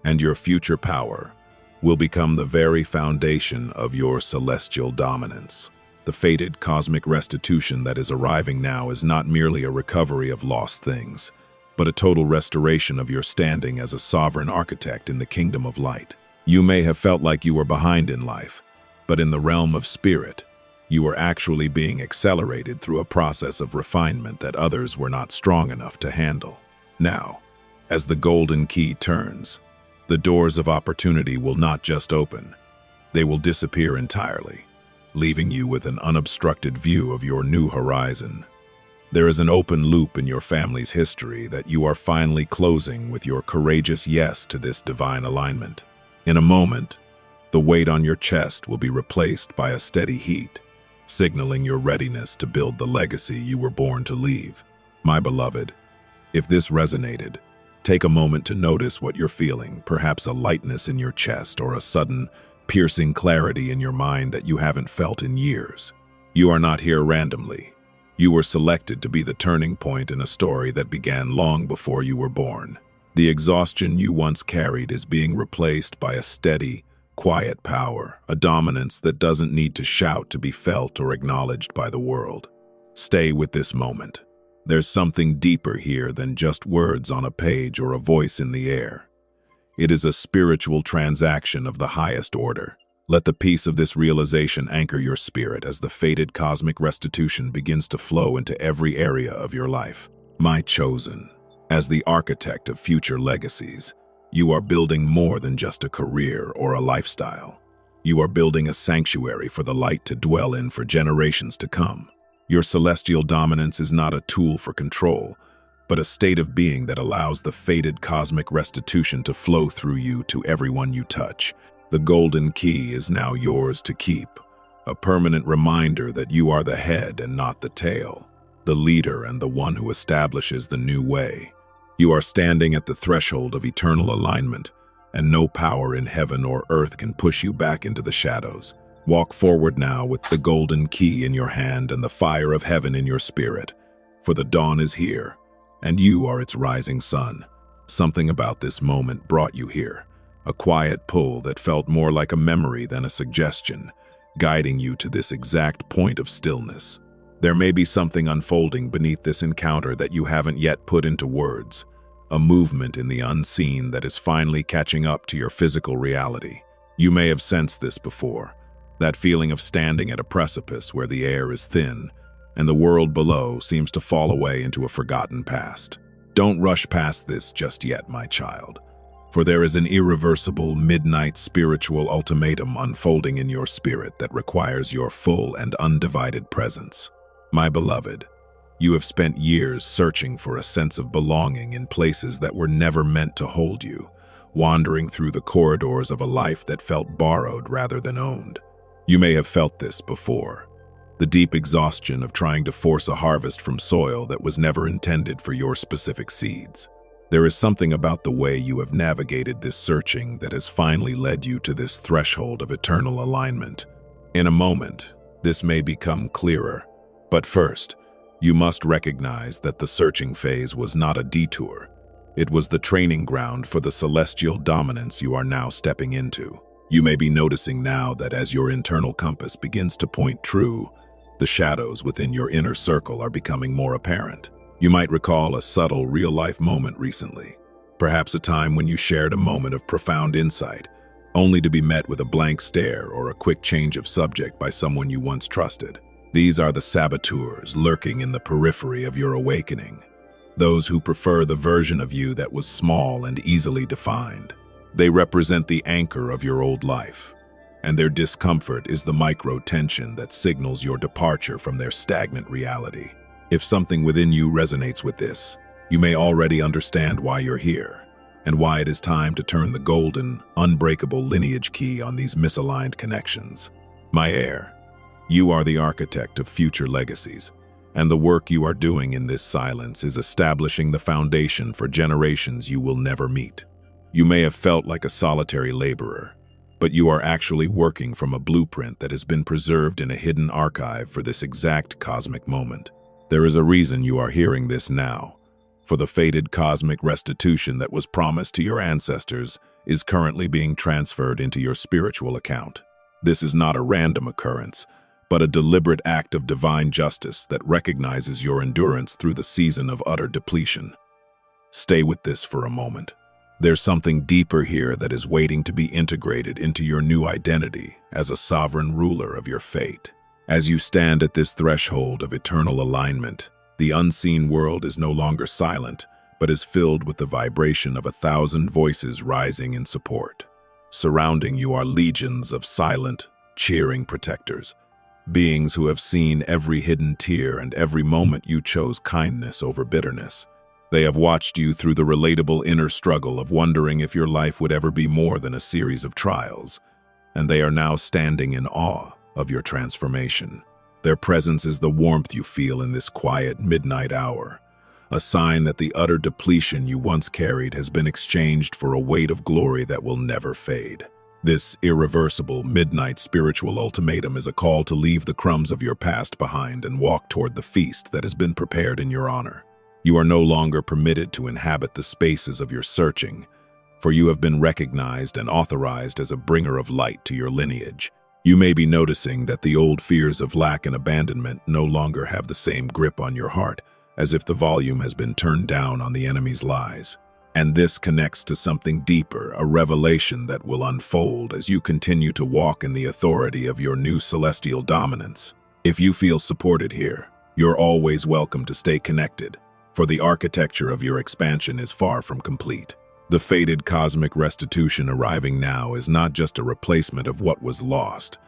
and your future power will become the very foundation of your celestial dominance. The fated cosmic restitution that is arriving now is not merely a recovery of lost things, but a total restoration of your standing as a sovereign architect in the kingdom of light. You may have felt like you were behind in life, but in the realm of spirit, you were actually being accelerated through a process of refinement that others were not strong enough to handle. Now, as the golden key turns, the doors of opportunity will not just open, they will disappear entirely, leaving you with an unobstructed view of your new horizon. There is an open loop in your family's history that you are finally closing with your courageous yes to this divine alignment. In a moment, the weight on your chest will be replaced by a steady heat, signaling your readiness to build the legacy you were born to leave. My beloved, if this resonated, take a moment to notice what you're feeling, perhaps a lightness in your chest or a sudden, piercing clarity in your mind that you haven't felt in years. You are not here randomly. You were selected to be the turning point in a story that began long before you were born. The exhaustion you once carried is being replaced by a steady, quiet power, a dominance that doesn't need to shout to be felt or acknowledged by the world. Stay with this moment. There's something deeper here than just words on a page or a voice in the air. It is a spiritual transaction of the highest order. Let the peace of this realization anchor your spirit as the fated cosmic restitution begins to flow into every area of your life. My chosen, as the architect of future legacies, you are building more than just a career or a lifestyle. You are building a sanctuary for the light to dwell in for generations to come. Your celestial dominance is not a tool for control, but a state of being that allows the fated cosmic restitution to flow through you to everyone you touch. The golden key is now yours to keep, a permanent reminder that you are the head and not the tail, the leader and the one who establishes the new way. You are standing at the threshold of eternal alignment, and no power in heaven or earth can push you back into the shadows. Walk forward now with the golden key in your hand and the fire of heaven in your spirit, for the dawn is here, and you are its rising sun. Something about this moment brought you here, a quiet pull that felt more like a memory than a suggestion, guiding you to this exact point of stillness. There may be something unfolding beneath this encounter that you haven't yet put into words, a movement in the unseen that is finally catching up to your physical reality. You may have sensed this before, that feeling of standing at a precipice where the air is thin and the world below seems to fall away into a forgotten past. Don't rush past this just yet, my child, for there is an irreversible midnight spiritual ultimatum unfolding in your spirit that requires your full and undivided presence. My beloved, you have spent years searching for a sense of belonging in places that were never meant to hold you, wandering through the corridors of a life that felt borrowed rather than owned. You may have felt this before, the deep exhaustion of trying to force a harvest from soil that was never intended for your specific seeds. There is something about the way you have navigated this searching that has finally led you to this threshold of eternal alignment. In a moment, this may become clearer. But first, you must recognize that the searching phase was not a detour. It was the training ground for the celestial dominance you are now stepping into. You may be noticing now that as your internal compass begins to point true, the shadows within your inner circle are becoming more apparent. You might recall a subtle, real-life moment recently, perhaps a time when you shared a moment of profound insight, only to be met with a blank stare or a quick change of subject by someone you once trusted. These are the saboteurs lurking in the periphery of your awakening, those who prefer the version of you that was small and easily defined. They represent the anchor of your old life, and their discomfort is the micro-tension that signals your departure from their stagnant reality. If something within you resonates with this, you may already understand why you're here, and why it is time to turn the golden, unbreakable lineage key on these misaligned connections. My heir, you are the architect of future legacies, and the work you are doing in this silence is establishing the foundation for generations you will never meet. You may have felt like a solitary laborer, but you are actually working from a blueprint that has been preserved in a hidden archive for this exact cosmic moment. There is a reason you are hearing this now, for the fated cosmic restitution that was promised to your ancestors is currently being transferred into your spiritual account. This is not a random occurrence, but a deliberate act of divine justice that recognizes your endurance through the season of utter depletion. Stay with this for a moment. There's something deeper here that is waiting to be integrated into your new identity as a sovereign ruler of your fate. As you stand at this threshold of eternal alignment, the unseen world is no longer silent, but is filled with the vibration of 1,000 voices rising in support. Surrounding you are legions of silent, cheering protectors, beings who have seen every hidden tear and every moment you chose kindness over bitterness. They have watched you through the relatable inner struggle of wondering if your life would ever be more than a series of trials, and they are now standing in awe of your transformation. Their presence is the warmth you feel in this quiet midnight hour, a sign that the utter depletion you once carried has been exchanged for a weight of glory that will never fade. This irreversible midnight spiritual ultimatum is a call to leave the crumbs of your past behind and walk toward the feast that has been prepared in your honor. You are no longer permitted to inhabit the spaces of your searching, for you have been recognized and authorized as a bringer of light to your lineage. You may be noticing that the old fears of lack and abandonment no longer have the same grip on your heart, as if the volume has been turned down on the enemy's lies. And this connects to something deeper, a revelation that will unfold as you continue to walk in the authority of your new celestial dominance. If you feel supported here, you're always welcome to stay connected, for the architecture of your expansion is far from complete. The fated cosmic restitution arriving now is not just a replacement of what was lost,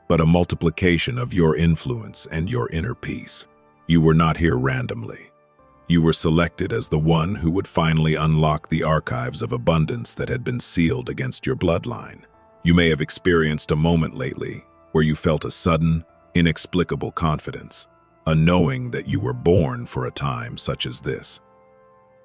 but a multiplication of your influence and your inner peace. You were not here randomly. You were selected as the one who would finally unlock the archives of abundance that had been sealed against your bloodline. You may have experienced a moment lately where you felt a sudden, inexplicable confidence, a knowing that you were born for a time such as this.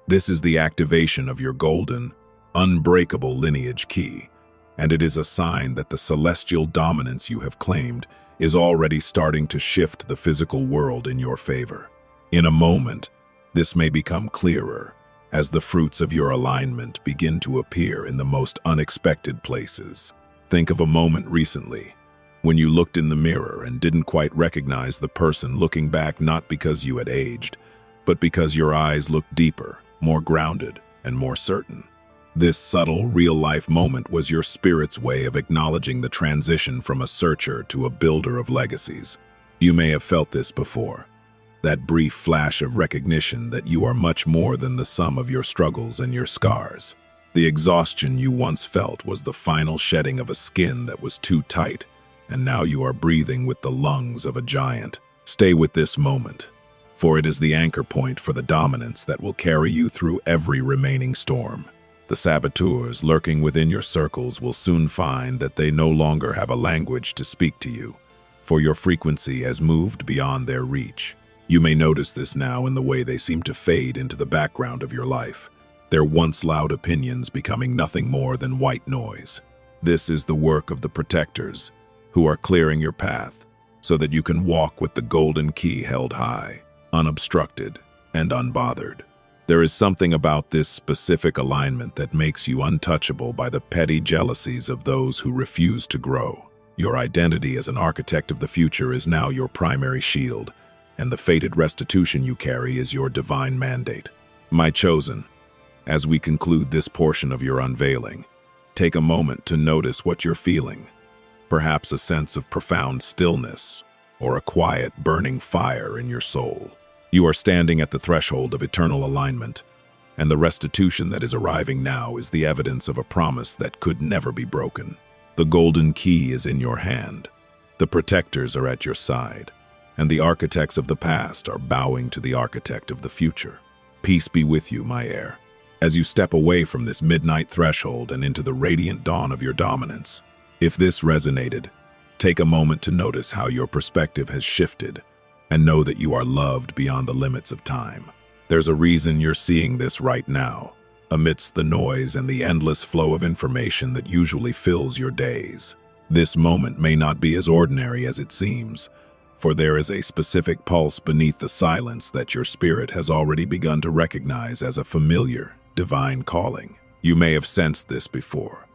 This is the activation of your golden, unbreakable lineage key, and it is a sign that the celestial dominance you have claimed is already starting to shift the physical world in your favor. In a moment, this may become clearer as the fruits of your alignment begin to appear in the most unexpected places. Think of a moment recently when you looked in the mirror and didn't quite recognize the person looking back, not because you had aged, but because your eyes looked deeper, more grounded, and more certain. This subtle, real-life moment was your spirit's way of acknowledging the transition from a searcher to a builder of legacies. You may have felt this before, that brief flash of recognition that you are much more than the sum of your struggles and your scars. The exhaustion you once felt was the final shedding of a skin that was too tight, and now you are breathing with the lungs of a giant. Stay with this moment, for it is the anchor point for the dominance that will carry you through every remaining storm. The saboteurs lurking within your circles will soon find that they no longer have a language to speak to you, for your frequency has moved beyond their reach. You may notice this now in the way they seem to fade into the background of your life, their once loud opinions becoming nothing more than white noise. This is the work of the protectors, who are clearing your path so that you can walk with the golden key held high, unobstructed and unbothered. There is something about this specific alignment that makes you untouchable by the petty jealousies of those who refuse to grow. Your identity as an architect of the future is now your primary shield, and the fated restitution you carry is your divine mandate. My chosen, as we conclude this portion of your unveiling, Take a moment to notice what you're feeling. Perhaps a sense of profound stillness, or a quiet, burning fire in your soul. You are standing at the threshold of eternal alignment, and the restitution that is arriving now is the evidence of a promise that could never be broken. The golden key is in your hand. The protectors are at your side, and the architects of the past are bowing to the architect of the future. Peace be with you, my heir, as you step away from this midnight threshold and into the radiant dawn of your dominance. If this resonated, take a moment to notice how your perspective has shifted, and know that you are loved beyond the limits of time. There's a reason you're seeing this right now, amidst the noise and the endless flow of information that usually fills your days. This moment may not be as ordinary as it seems, for there is a specific pulse beneath the silence that your spirit has already begun to recognize as a familiar, divine calling. You may have sensed this before,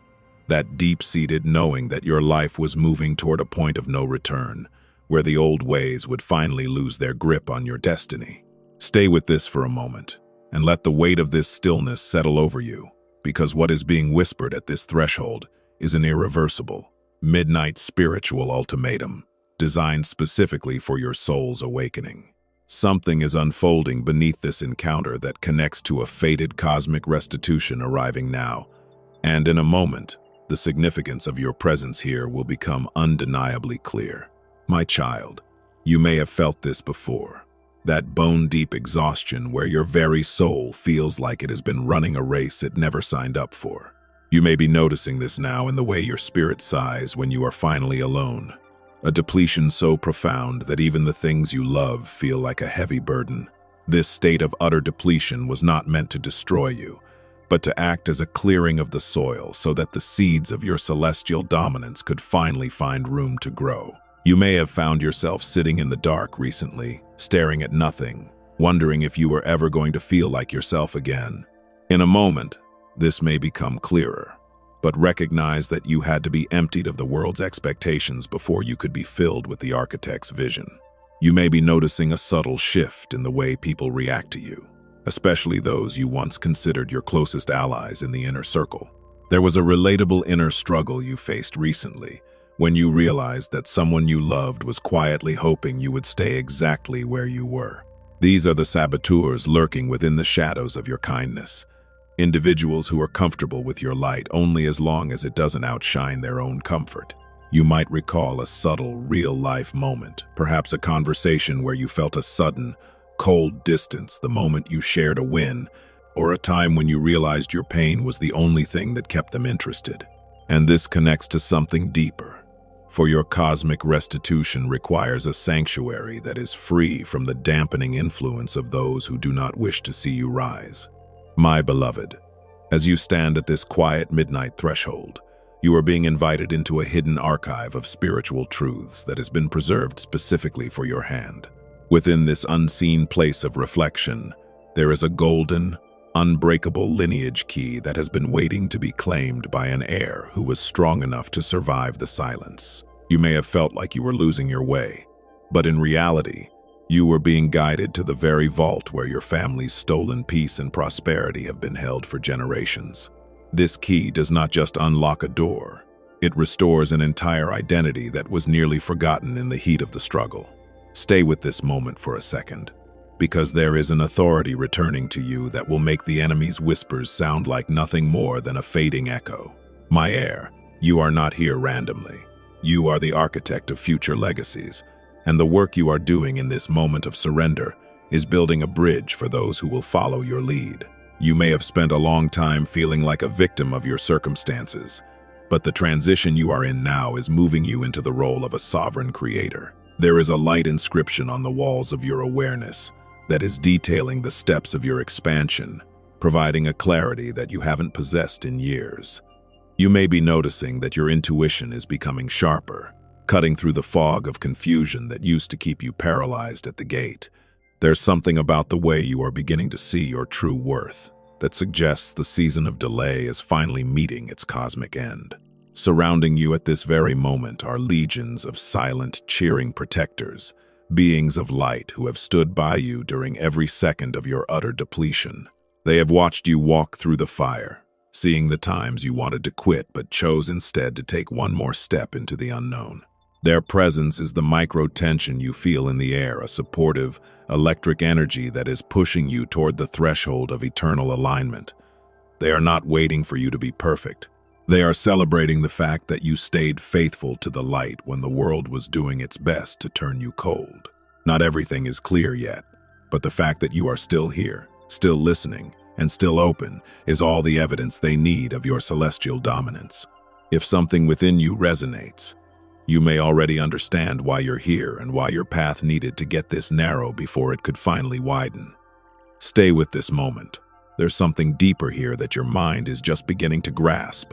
that deep-seated knowing that your life was moving toward a point of no return, where the old ways would finally lose their grip on your destiny. Stay with this for a moment, and let the weight of this stillness settle over you, because what is being whispered at this threshold is an irreversible, midnight spiritual ultimatum, designed specifically for your soul's awakening. Something is unfolding beneath this encounter that connects to a fated cosmic restitution arriving now, and in a moment, the significance of your presence here will become undeniably clear. My child, you may have felt this before, that bone-deep exhaustion where your very soul feels like it has been running a race it never signed up for. You may be noticing this now in the way your spirit sighs when you are finally alone, a depletion so profound that even the things you love feel like a heavy burden. This state of utter depletion was not meant to destroy you, but to act as a clearing of the soil so that the seeds of your celestial dominance could finally find room to grow. You may have found yourself sitting in the dark recently, staring at nothing, wondering if you were ever going to feel like yourself again. In a moment, this may become clearer, but recognize that you had to be emptied of the world's expectations before you could be filled with the architect's vision. You may be noticing a subtle shift in the way people react to you, especially those you once considered your closest allies in the inner circle. There was a relatable inner struggle you faced recently when you realized that someone you loved was quietly hoping you would stay exactly where you were. These are the saboteurs lurking within the shadows of your kindness, individuals who are comfortable with your light only as long as it doesn't outshine their own comfort. You might recall a subtle, real-life moment, perhaps a conversation where you felt a sudden, cold distance the moment you shared a win, or a time when you realized your pain was the only thing that kept them interested. And this connects to something deeper, for your cosmic restitution requires a sanctuary that is free from the dampening influence of those who do not wish to see you rise. My beloved, as you stand at this quiet midnight threshold, you are being invited into a hidden archive of spiritual truths that has been preserved specifically for your hand. Within this unseen place of reflection, there is a golden, unbreakable lineage key that has been waiting to be claimed by an heir who was strong enough to survive the silence. You may have felt like you were losing your way, but in reality, you were being guided to the very vault where your family's stolen peace and prosperity have been held for generations. This key does not just unlock a door, it restores an entire identity that was nearly forgotten in the heat of the struggle. Stay with this moment for a second, because there is an authority returning to you that will make the enemy's whispers sound like nothing more than a fading echo. My heir, you are not here randomly. You are the architect of future legacies, and the work you are doing in this moment of surrender is building a bridge for those who will follow your lead. You may have spent a long time feeling like a victim of your circumstances, but the transition you are in now is moving you into the role of a sovereign creator. There is a light inscription on the walls of your awareness that is detailing the steps of your expansion, providing a clarity that you haven't possessed in years. You may be noticing that your intuition is becoming sharper, cutting through the fog of confusion that used to keep you paralyzed at the gate. There's something about the way you are beginning to see your true worth that suggests the season of delay is finally meeting its cosmic end. Surrounding you at this very moment are legions of silent, cheering protectors, beings of light who have stood by you during every second of your utter depletion. They have watched you walk through the fire, seeing the times you wanted to quit but chose instead to take one more step into the unknown. Their presence is the micro-tension you feel in the air, a supportive, electric energy that is pushing you toward the threshold of eternal alignment. They are not waiting for you to be perfect. They are celebrating the fact that you stayed faithful to the light when the world was doing its best to turn you cold. Not everything is clear yet, but the fact that you are still here, still listening, and still open is all the evidence they need of your celestial dominance. If something within you resonates, you may already understand why you're here and why your path needed to get this narrow before it could finally widen. Stay with this moment. There's something deeper here that your mind is just beginning to grasp,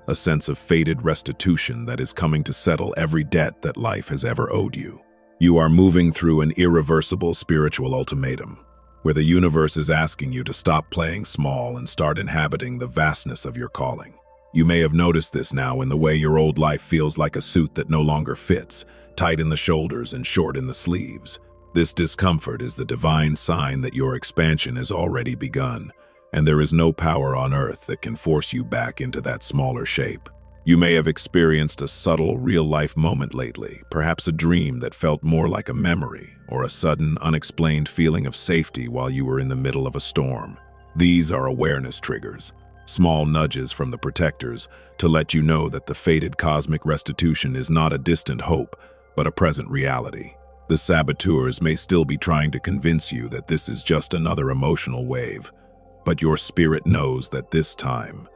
a sense of fated restitution that is coming to settle every debt that life has ever owed you. You are moving through an irreversible spiritual ultimatum, where the universe is asking you to stop playing small and start inhabiting the vastness of your calling. You may have noticed this now in the way your old life feels like a suit that no longer fits, tight in the shoulders and short in the sleeves. This discomfort is the divine sign that your expansion has already begun, and there is no power on earth that can force you back into that smaller shape. You may have experienced a subtle, real-life moment lately, perhaps a dream that felt more like a memory, or a sudden, unexplained feeling of safety while you were in the middle of a storm. These are awareness triggers, small nudges from the protectors to let you know that the fated cosmic restitution is not a distant hope, but a present reality. The saboteurs may still be trying to convince you that this is just another emotional wave, but your spirit knows that this time,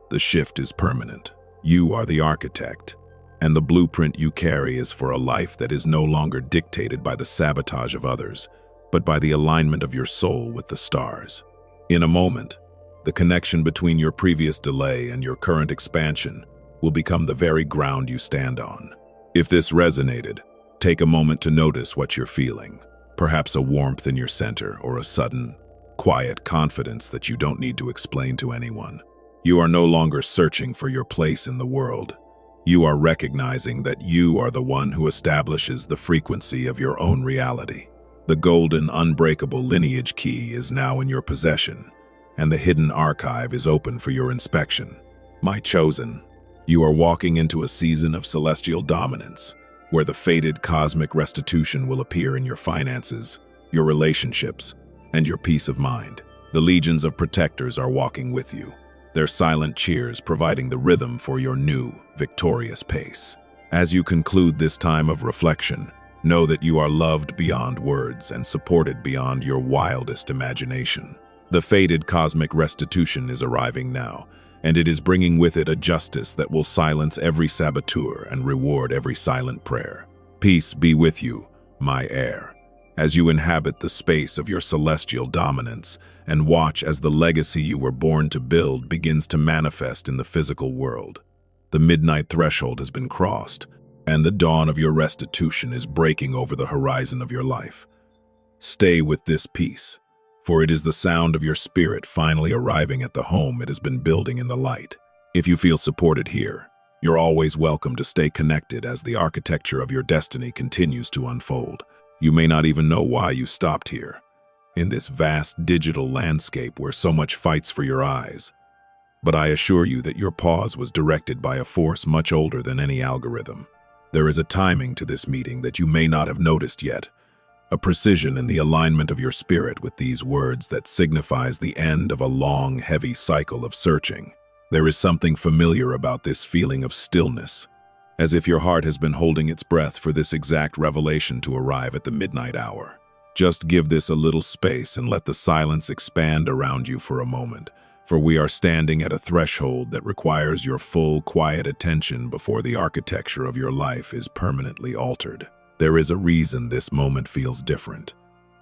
the shift is permanent. You are the architect, and the blueprint you carry is for a life that is no longer dictated by the sabotage of others, but by the alignment of your soul with the stars. In a moment, the connection between your previous delay and your current expansion will become the very ground you stand on. If this resonated, take a moment to notice what you're feeling. Perhaps a warmth in your center or a sudden, quiet confidence that you don't need to explain to anyone. You are no longer searching for your place in the world. You are recognizing that you are the one who establishes the frequency of your own reality. The golden, unbreakable lineage key is now in your possession, and the hidden archive is open for your inspection. My chosen, you are walking into a season of celestial dominance, where the fated cosmic restitution will appear in your finances, your relationships, and your peace of mind. The legions of protectors are walking with you, their silent cheers providing the rhythm for your new, victorious pace. As you conclude this time of reflection, know that you are loved beyond words and supported beyond your wildest imagination. The fated cosmic restitution is arriving now, and it is bringing with it a justice that will silence every saboteur and reward every silent prayer. Peace be with you, my heir, as you inhabit the space of your celestial dominance and watch as the legacy you were born to build begins to manifest in the physical world. The midnight threshold has been crossed, and the dawn of your restitution is breaking over the horizon of your life. Stay with this peace, for it is the sound of your spirit finally arriving at the home it has been building in the light. If you feel supported here, you're always welcome to stay connected as the architecture of your destiny continues to unfold. You may not even know why you stopped here, in this vast digital landscape where so much fights for your eyes. But I assure you that your pause was directed by a force much older than any algorithm. There is a timing to this meeting that you may not have noticed yet, a precision in the alignment of your spirit with these words that signifies the end of a long, heavy cycle of searching. There is something familiar about this feeling of stillness, as if your heart has been holding its breath for this exact revelation to arrive at the midnight hour. Just give this a little space and let the silence expand around you for a moment, for we are standing at a threshold that requires your full, quiet attention before the architecture of your life is permanently altered. There is a reason this moment feels different,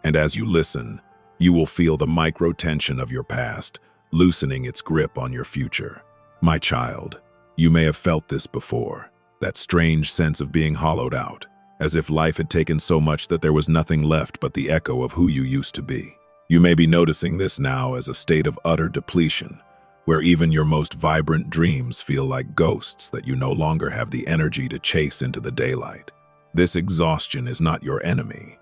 and as you listen, you will feel the micro-tension of your past loosening its grip on your future. My child, you may have felt this before, that strange sense of being hollowed out, as if life had taken so much that there was nothing left but the echo of who you used to be. You may be noticing this now as a state of utter depletion, where even your most vibrant dreams feel like ghosts that you no longer have the energy to chase into the daylight. This exhaustion is not your enemy.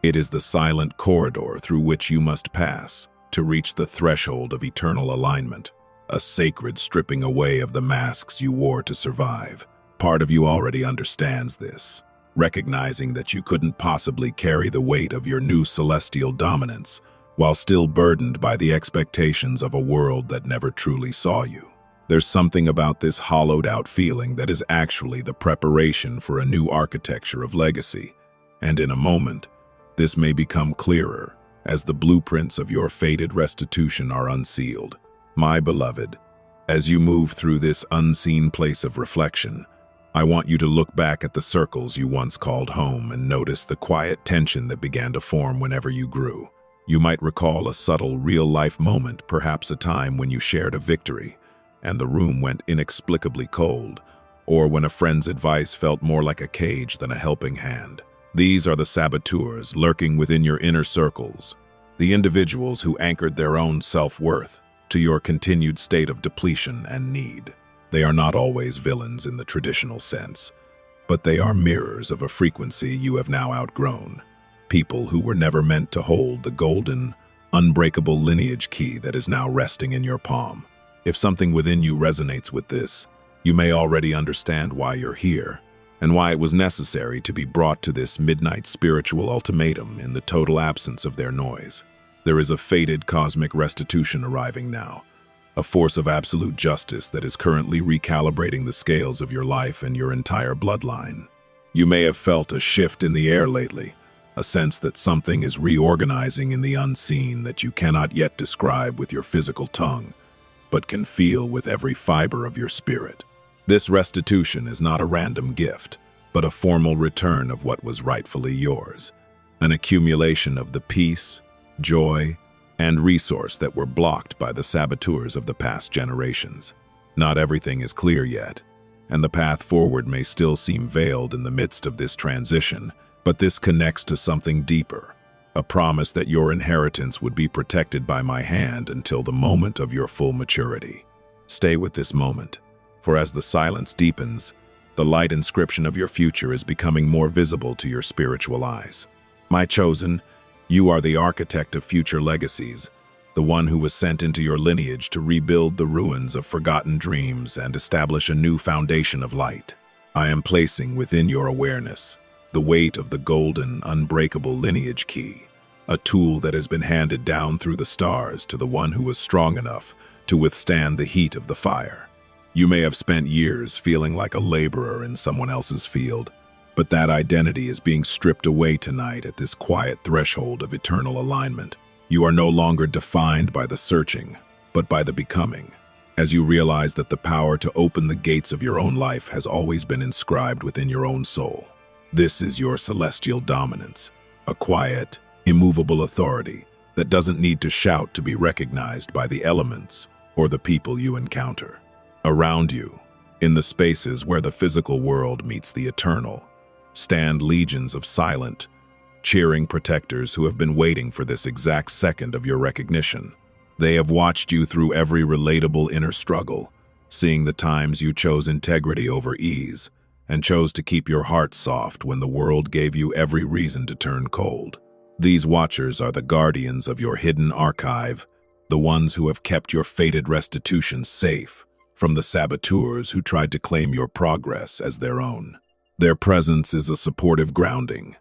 It is the silent corridor through which you must pass to reach the threshold of eternal alignment. a sacred stripping away of the masks you wore to survive. Part of you already understands this, recognizing that you couldn't possibly carry the weight of your new celestial dominance while still burdened by the expectations of a world that never truly saw you. There's something about this hollowed-out feeling that is actually the preparation for a new architecture of legacy, and in a moment, this may become clearer as the blueprints of your fated restitution are unsealed. My beloved, as you move through this unseen place of reflection, I want you to look back at the circles you once called home and notice the quiet tension that began to form whenever you grew. You might recall a subtle, real-life moment, perhaps a time when you shared a victory, and the room went inexplicably cold, or when a friend's advice felt more like a cage than a helping hand. These are the saboteurs lurking within your inner circles, the individuals who anchored their own self-worth to your continued state of depletion and need. They are not always villains in the traditional sense, but they are mirrors of a frequency you have now outgrown. People who were never meant to hold the golden, unbreakable lineage key that is now resting in your palm. If something within you resonates with this, you may already understand why you're here, and why it was necessary to be brought to this midnight spiritual ultimatum in the total absence of their noise. There is a fated cosmic restitution arriving now, a force of absolute justice that is currently recalibrating the scales of your life and your entire bloodline. You may have felt a shift in the air lately, a sense that something is reorganizing in the unseen that you cannot yet describe with your physical tongue, but can feel with every fiber of your spirit. This restitution is not a random gift, but a formal return of what was rightfully yours, an accumulation of the peace, joy, and resource that were blocked by the saboteurs of the past generations. Not everything is clear yet, and the path forward may still seem veiled in the midst of this transition, but this connects to something deeper, a promise that your inheritance would be protected by my hand until the moment of your full maturity. Stay with this moment, for as the silence deepens, the light inscription of your future is becoming more visible to your spiritual eyes. My chosen, you are the architect of future legacies, the one who was sent into your lineage to rebuild the ruins of forgotten dreams and establish a new foundation of light. I am placing within your awareness the weight of the golden, unbreakable lineage key, a tool that has been handed down through the stars to the one who was strong enough to withstand the heat of the fire. You may have spent years feeling like a laborer in someone else's field, but that identity is being stripped away tonight at this quiet threshold of eternal alignment. You are no longer defined by the searching, but by the becoming, as you realize that the power to open the gates of your own life has always been inscribed within your own soul. This is your celestial dominance, a quiet, immovable authority that doesn't need to shout to be recognized by the elements or the people you encounter. Around you, in the spaces where the physical world meets the eternal, stand legions of silent, cheering protectors who have been waiting for this exact second of your recognition. They have watched you through every relatable inner struggle, seeing the times you chose integrity over ease, and chose to keep your heart soft when the world gave you every reason to turn cold. These watchers are the guardians of your hidden archive, the ones who have kept your fated restitution safe from the saboteurs who tried to claim your progress as their own. Their presence is a supportive grounding,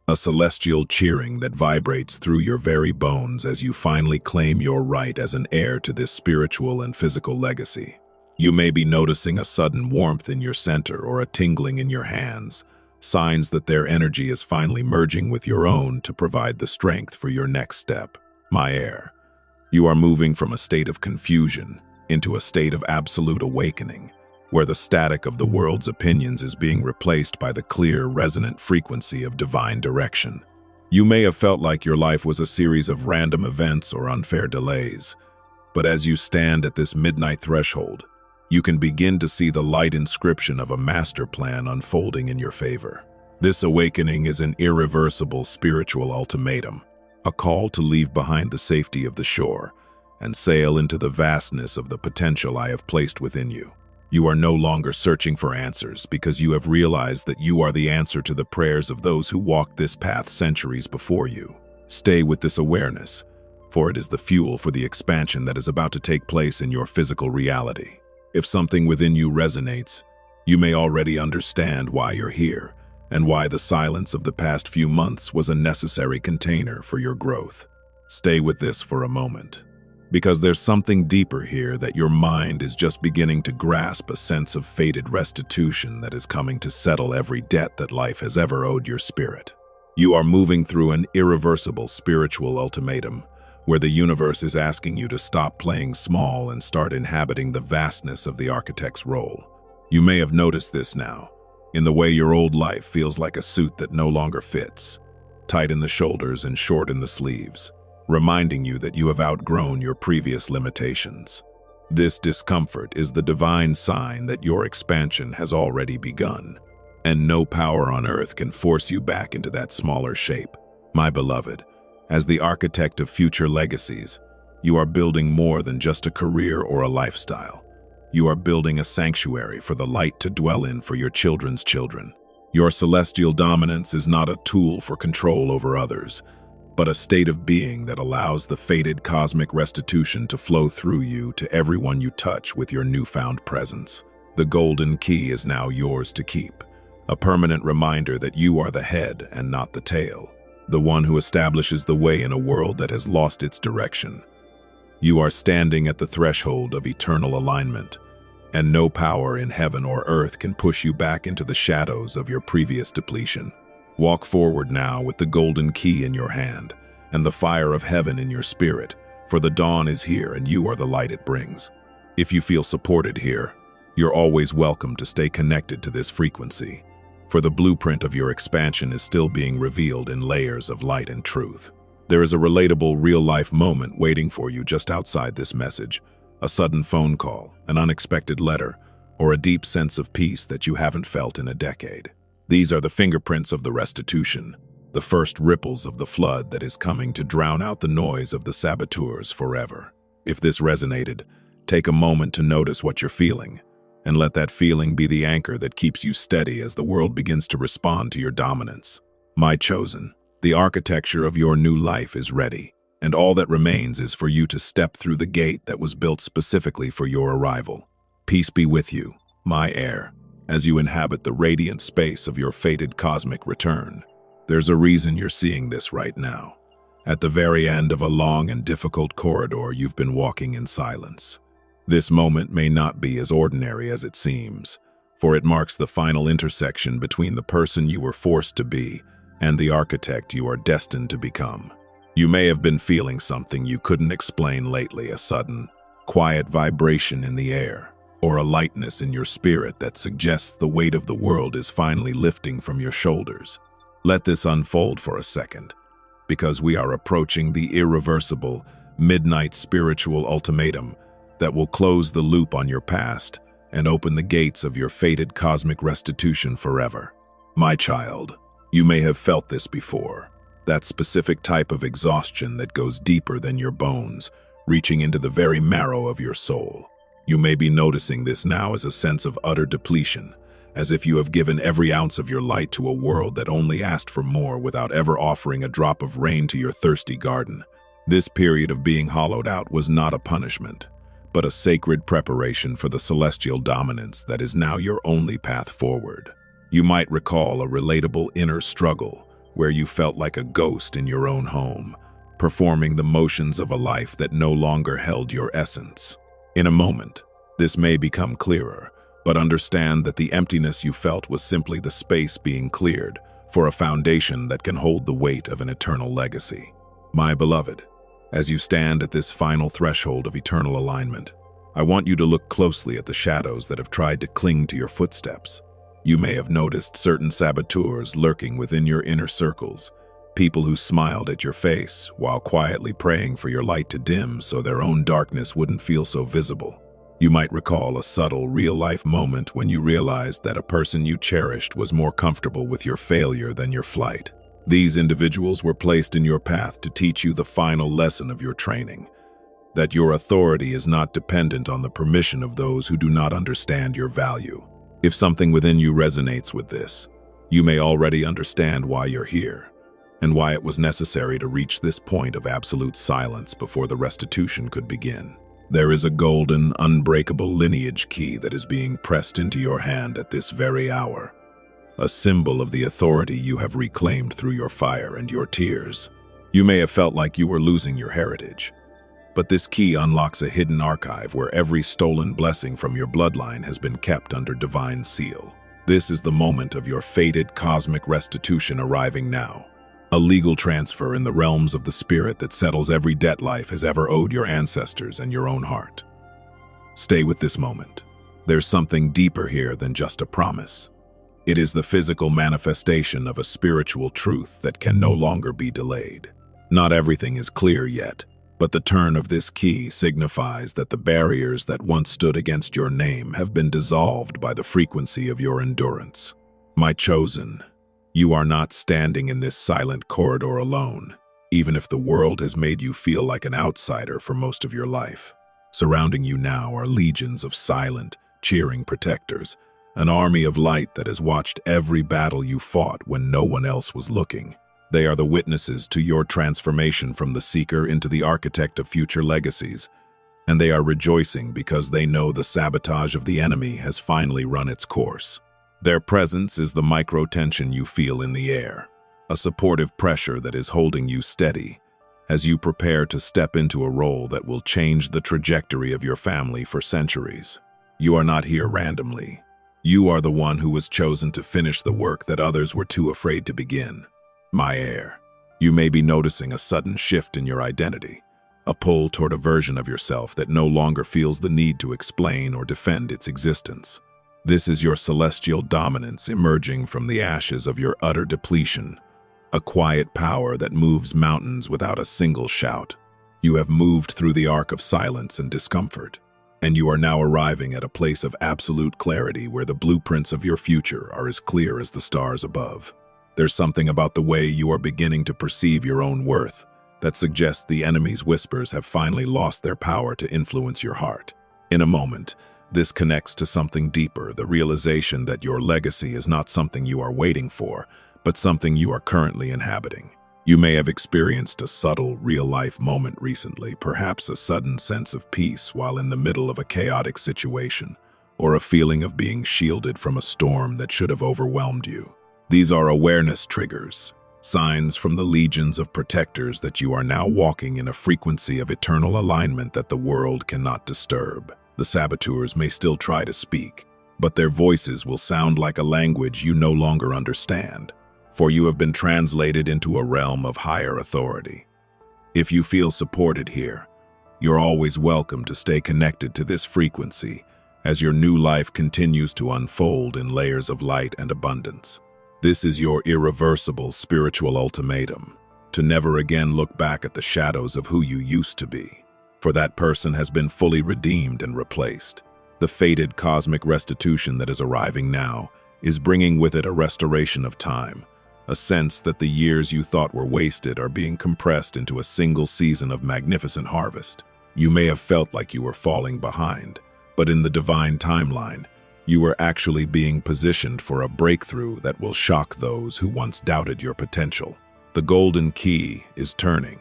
a celestial cheering that vibrates through your very bones as you finally claim your right as an heir to this spiritual and physical legacy. You may be noticing a sudden warmth in your center or a tingling in your hands, signs that their energy is finally merging with your own to provide the strength for your next step. My heir, you are moving from a state of confusion into a state of absolute awakening, where the static of the world's opinions is being replaced by the clear, resonant frequency of divine direction. You may have felt like your life was a series of random events or unfair delays, but as you stand at this midnight threshold, you can begin to see the light inscription of a master plan unfolding in your favor. This awakening is an irreversible spiritual ultimatum, a call to leave behind the safety of the shore and sail into the vastness of the potential I have placed within you. You are no longer searching for answers because you have realized that you are the answer to the prayers of those who walked this path centuries before you. Stay with this awareness, for it is the fuel for the expansion that is about to take place in your physical reality. If something within you resonates, you may already understand why you're here and why the silence of the past few months was a necessary container for your growth. Stay with this for a moment, because there's something deeper here that your mind is just beginning to grasp, a sense of fated restitution that is coming to settle every debt that life has ever owed your spirit. You are moving through an irreversible spiritual ultimatum, where the universe is asking you to stop playing small and start inhabiting the vastness of the architect's role. You may have noticed this now, in the way your old life feels like a suit that no longer fits, tight in the shoulders and short in the sleeves, reminding you that you have outgrown your previous limitations. This discomfort is the divine sign that your expansion has already begun, and no power on earth can force you back into that smaller shape. My beloved, as the architect of future legacies, you are building more than just a career or a lifestyle. You are building a sanctuary for the light to dwell in for your children's children. Your celestial dominance is not a tool for control over others, but a state of being that allows the fated cosmic restitution to flow through you to everyone you touch with your newfound presence. The golden key is now yours to keep, a permanent reminder that you are the head and not the tail, the one who establishes the way in a world that has lost its direction. You are standing at the threshold of eternal alignment, and no power in heaven or earth can push you back into the shadows of your previous depletion. Walk forward now with the golden key in your hand and the fire of heaven in your spirit, for the dawn is here and you are the light it brings. If you feel supported here, you're always welcome to stay connected to this frequency, for the blueprint of your expansion is still being revealed in layers of light and truth. There is a relatable, real-life moment waiting for you just outside this message, a sudden phone call, an unexpected letter, or a deep sense of peace that you haven't felt in a decade. These are the fingerprints of the restitution, the first ripples of the flood that is coming to drown out the noise of the saboteurs forever. If this resonated, take a moment to notice what you're feeling, and let that feeling be the anchor that keeps you steady as the world begins to respond to your dominance. My chosen, the architecture of your new life is ready, and all that remains is for you to step through the gate that was built specifically for your arrival. Peace be with you, my heir, as you inhabit the radiant space of your fated cosmic return. There's a reason you're seeing this right now. At the very end of a long and difficult corridor, you've been walking in silence. This moment may not be as ordinary as it seems, for it marks the final intersection between the person you were forced to be and the architect you are destined to become. You may have been feeling something you couldn't explain lately, a sudden, quiet vibration in the air, or a lightness in your spirit that suggests the weight of the world is finally lifting from your shoulders. Let this unfold for a second, because we are approaching the irreversible, midnight spiritual ultimatum that will close the loop on your past and open the gates of your fated cosmic restitution forever. My child, you may have felt this before, that specific type of exhaustion that goes deeper than your bones, reaching into the very marrow of your soul. You may be noticing this now as a sense of utter depletion, as if you have given every ounce of your light to a world that only asked for more without ever offering a drop of rain to your thirsty garden. This period of being hollowed out was not a punishment, but a sacred preparation for the celestial dominance that is now your only path forward. You might recall a relatable inner struggle where you felt like a ghost in your own home, performing the motions of a life that no longer held your essence. In a moment, this may become clearer, but understand that the emptiness you felt was simply the space being cleared for a foundation that can hold the weight of an eternal legacy. My beloved, as you stand at this final threshold of eternal alignment, I want you to look closely at the shadows that have tried to cling to your footsteps. You may have noticed certain saboteurs lurking within your inner circles, people who smiled at your face while quietly praying for your light to dim so their own darkness wouldn't feel so visible. You might recall a subtle, real-life moment when you realized that a person you cherished was more comfortable with your failure than your flight. These individuals were placed in your path to teach you the final lesson of your training, that your authority is not dependent on the permission of those who do not understand your value. If something within you resonates with this, you may already understand why you're here, and why it was necessary to reach this point of absolute silence before the restitution could begin. There is a golden, unbreakable lineage key that is being pressed into your hand at this very hour, a symbol of the authority you have reclaimed through your fire and your tears. You may have felt like you were losing your heritage, but this key unlocks a hidden archive where every stolen blessing from your bloodline has been kept under divine seal. This is the moment of your fated cosmic restitution arriving now. A legal transfer in the realms of the spirit that settles every debt life has ever owed your ancestors and your own heart. Stay with this moment. There's something deeper here than just a promise. It is the physical manifestation of a spiritual truth that can no longer be delayed. Not everything is clear yet, but the turn of this key signifies that the barriers that once stood against your name have been dissolved by the frequency of your endurance. My chosen, you are not standing in this silent corridor alone, even if the world has made you feel like an outsider for most of your life. Surrounding you now are legions of silent, cheering protectors, an army of light that has watched every battle you fought when no one else was looking. They are the witnesses to your transformation from the seeker into the architect of future legacies, and they are rejoicing because they know the sabotage of the enemy has finally run its course. Their presence is the micro-tension you feel in the air, a supportive pressure that is holding you steady as you prepare to step into a role that will change the trajectory of your family for centuries. You are not here randomly. You are the one who was chosen to finish the work that others were too afraid to begin. My heir, you may be noticing a sudden shift in your identity, a pull toward a version of yourself that no longer feels the need to explain or defend its existence. This is your celestial dominance emerging from the ashes of your utter depletion, a quiet power that moves mountains without a single shout. You have moved through the arc of silence and discomfort, and you are now arriving at a place of absolute clarity where the blueprints of your future are as clear as the stars above. There's something about the way you are beginning to perceive your own worth that suggests the enemy's whispers have finally lost their power to influence your heart. In a moment, this connects to something deeper, the realization that your legacy is not something you are waiting for, but something you are currently inhabiting. You may have experienced a subtle, real-life moment recently, perhaps a sudden sense of peace while in the middle of a chaotic situation, or a feeling of being shielded from a storm that should have overwhelmed you. These are awareness triggers, signs from the legions of protectors that you are now walking in a frequency of eternal alignment that the world cannot disturb. The saboteurs may still try to speak, but their voices will sound like a language you no longer understand, for you have been translated into a realm of higher authority. If you feel supported here, you're always welcome to stay connected to this frequency as your new life continues to unfold in layers of light and abundance. This is your irreversible spiritual ultimatum, to never again look back at the shadows of who you used to be, for that person has been fully redeemed and replaced. The fated cosmic restitution that is arriving now is bringing with it a restoration of time, a sense that the years you thought were wasted are being compressed into a single season of magnificent harvest. You may have felt like you were falling behind, but in the divine timeline, you were actually being positioned for a breakthrough that will shock those who once doubted your potential. The golden key is turning,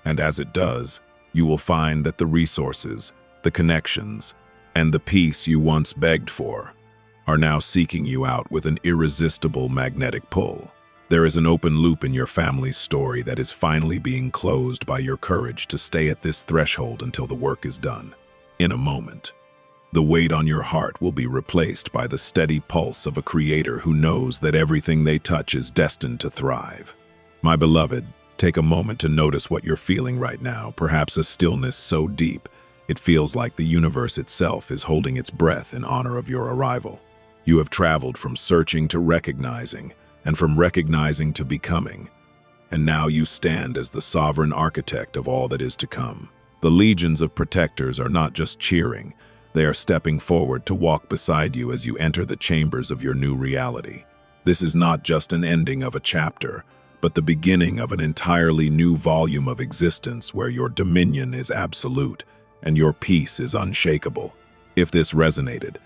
and as it does, you will find that the resources, the connections, and the peace you once begged for are now seeking you out with an irresistible magnetic pull. There is an open loop in your family's story that is finally being closed by your courage to stay at this threshold until the work is done. In a moment, the weight on your heart will be replaced by the steady pulse of a creator who knows that everything they touch is destined to thrive. My beloved, take a moment to notice what you're feeling right now, perhaps a stillness so deep it feels like the universe itself is holding its breath in honor of your arrival. You have traveled from searching to recognizing, and from recognizing to becoming, and now you stand as the sovereign architect of all that is to come. The legions of protectors are not just cheering, they are stepping forward to walk beside you as you enter the chambers of your new reality. This is not just an ending of a chapter, but the beginning of an entirely new volume of existence where your dominion is absolute and your peace is unshakable. If this resonated,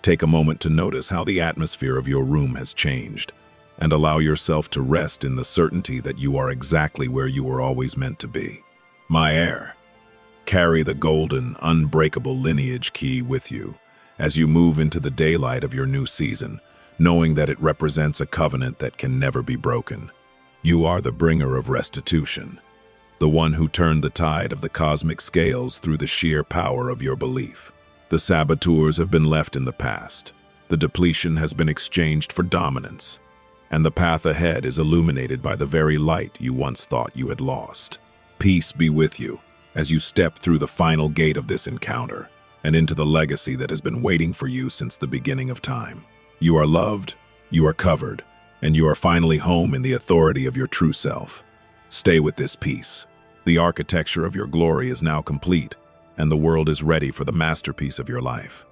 take a moment to notice how the atmosphere of your room has changed. and allow yourself to rest in the certainty that you are exactly where you were always meant to be. My heir, carry the golden, unbreakable lineage key with you as you move into the daylight of your new season, knowing that it represents a covenant that can never be broken. You are the bringer of restitution, the one who turned the tide of the cosmic scales through the sheer power of your belief. The saboteurs have been left in the past. The depletion has been exchanged for dominance, and the path ahead is illuminated by the very light you once thought you had lost. Peace be with you as you step through the final gate of this encounter and into the legacy that has been waiting for you since the beginning of time. You are loved, you are covered, and you are finally home in the authority of your true self. Stay with this peace. The architecture of your glory is now complete, and the world is ready for the masterpiece of your life.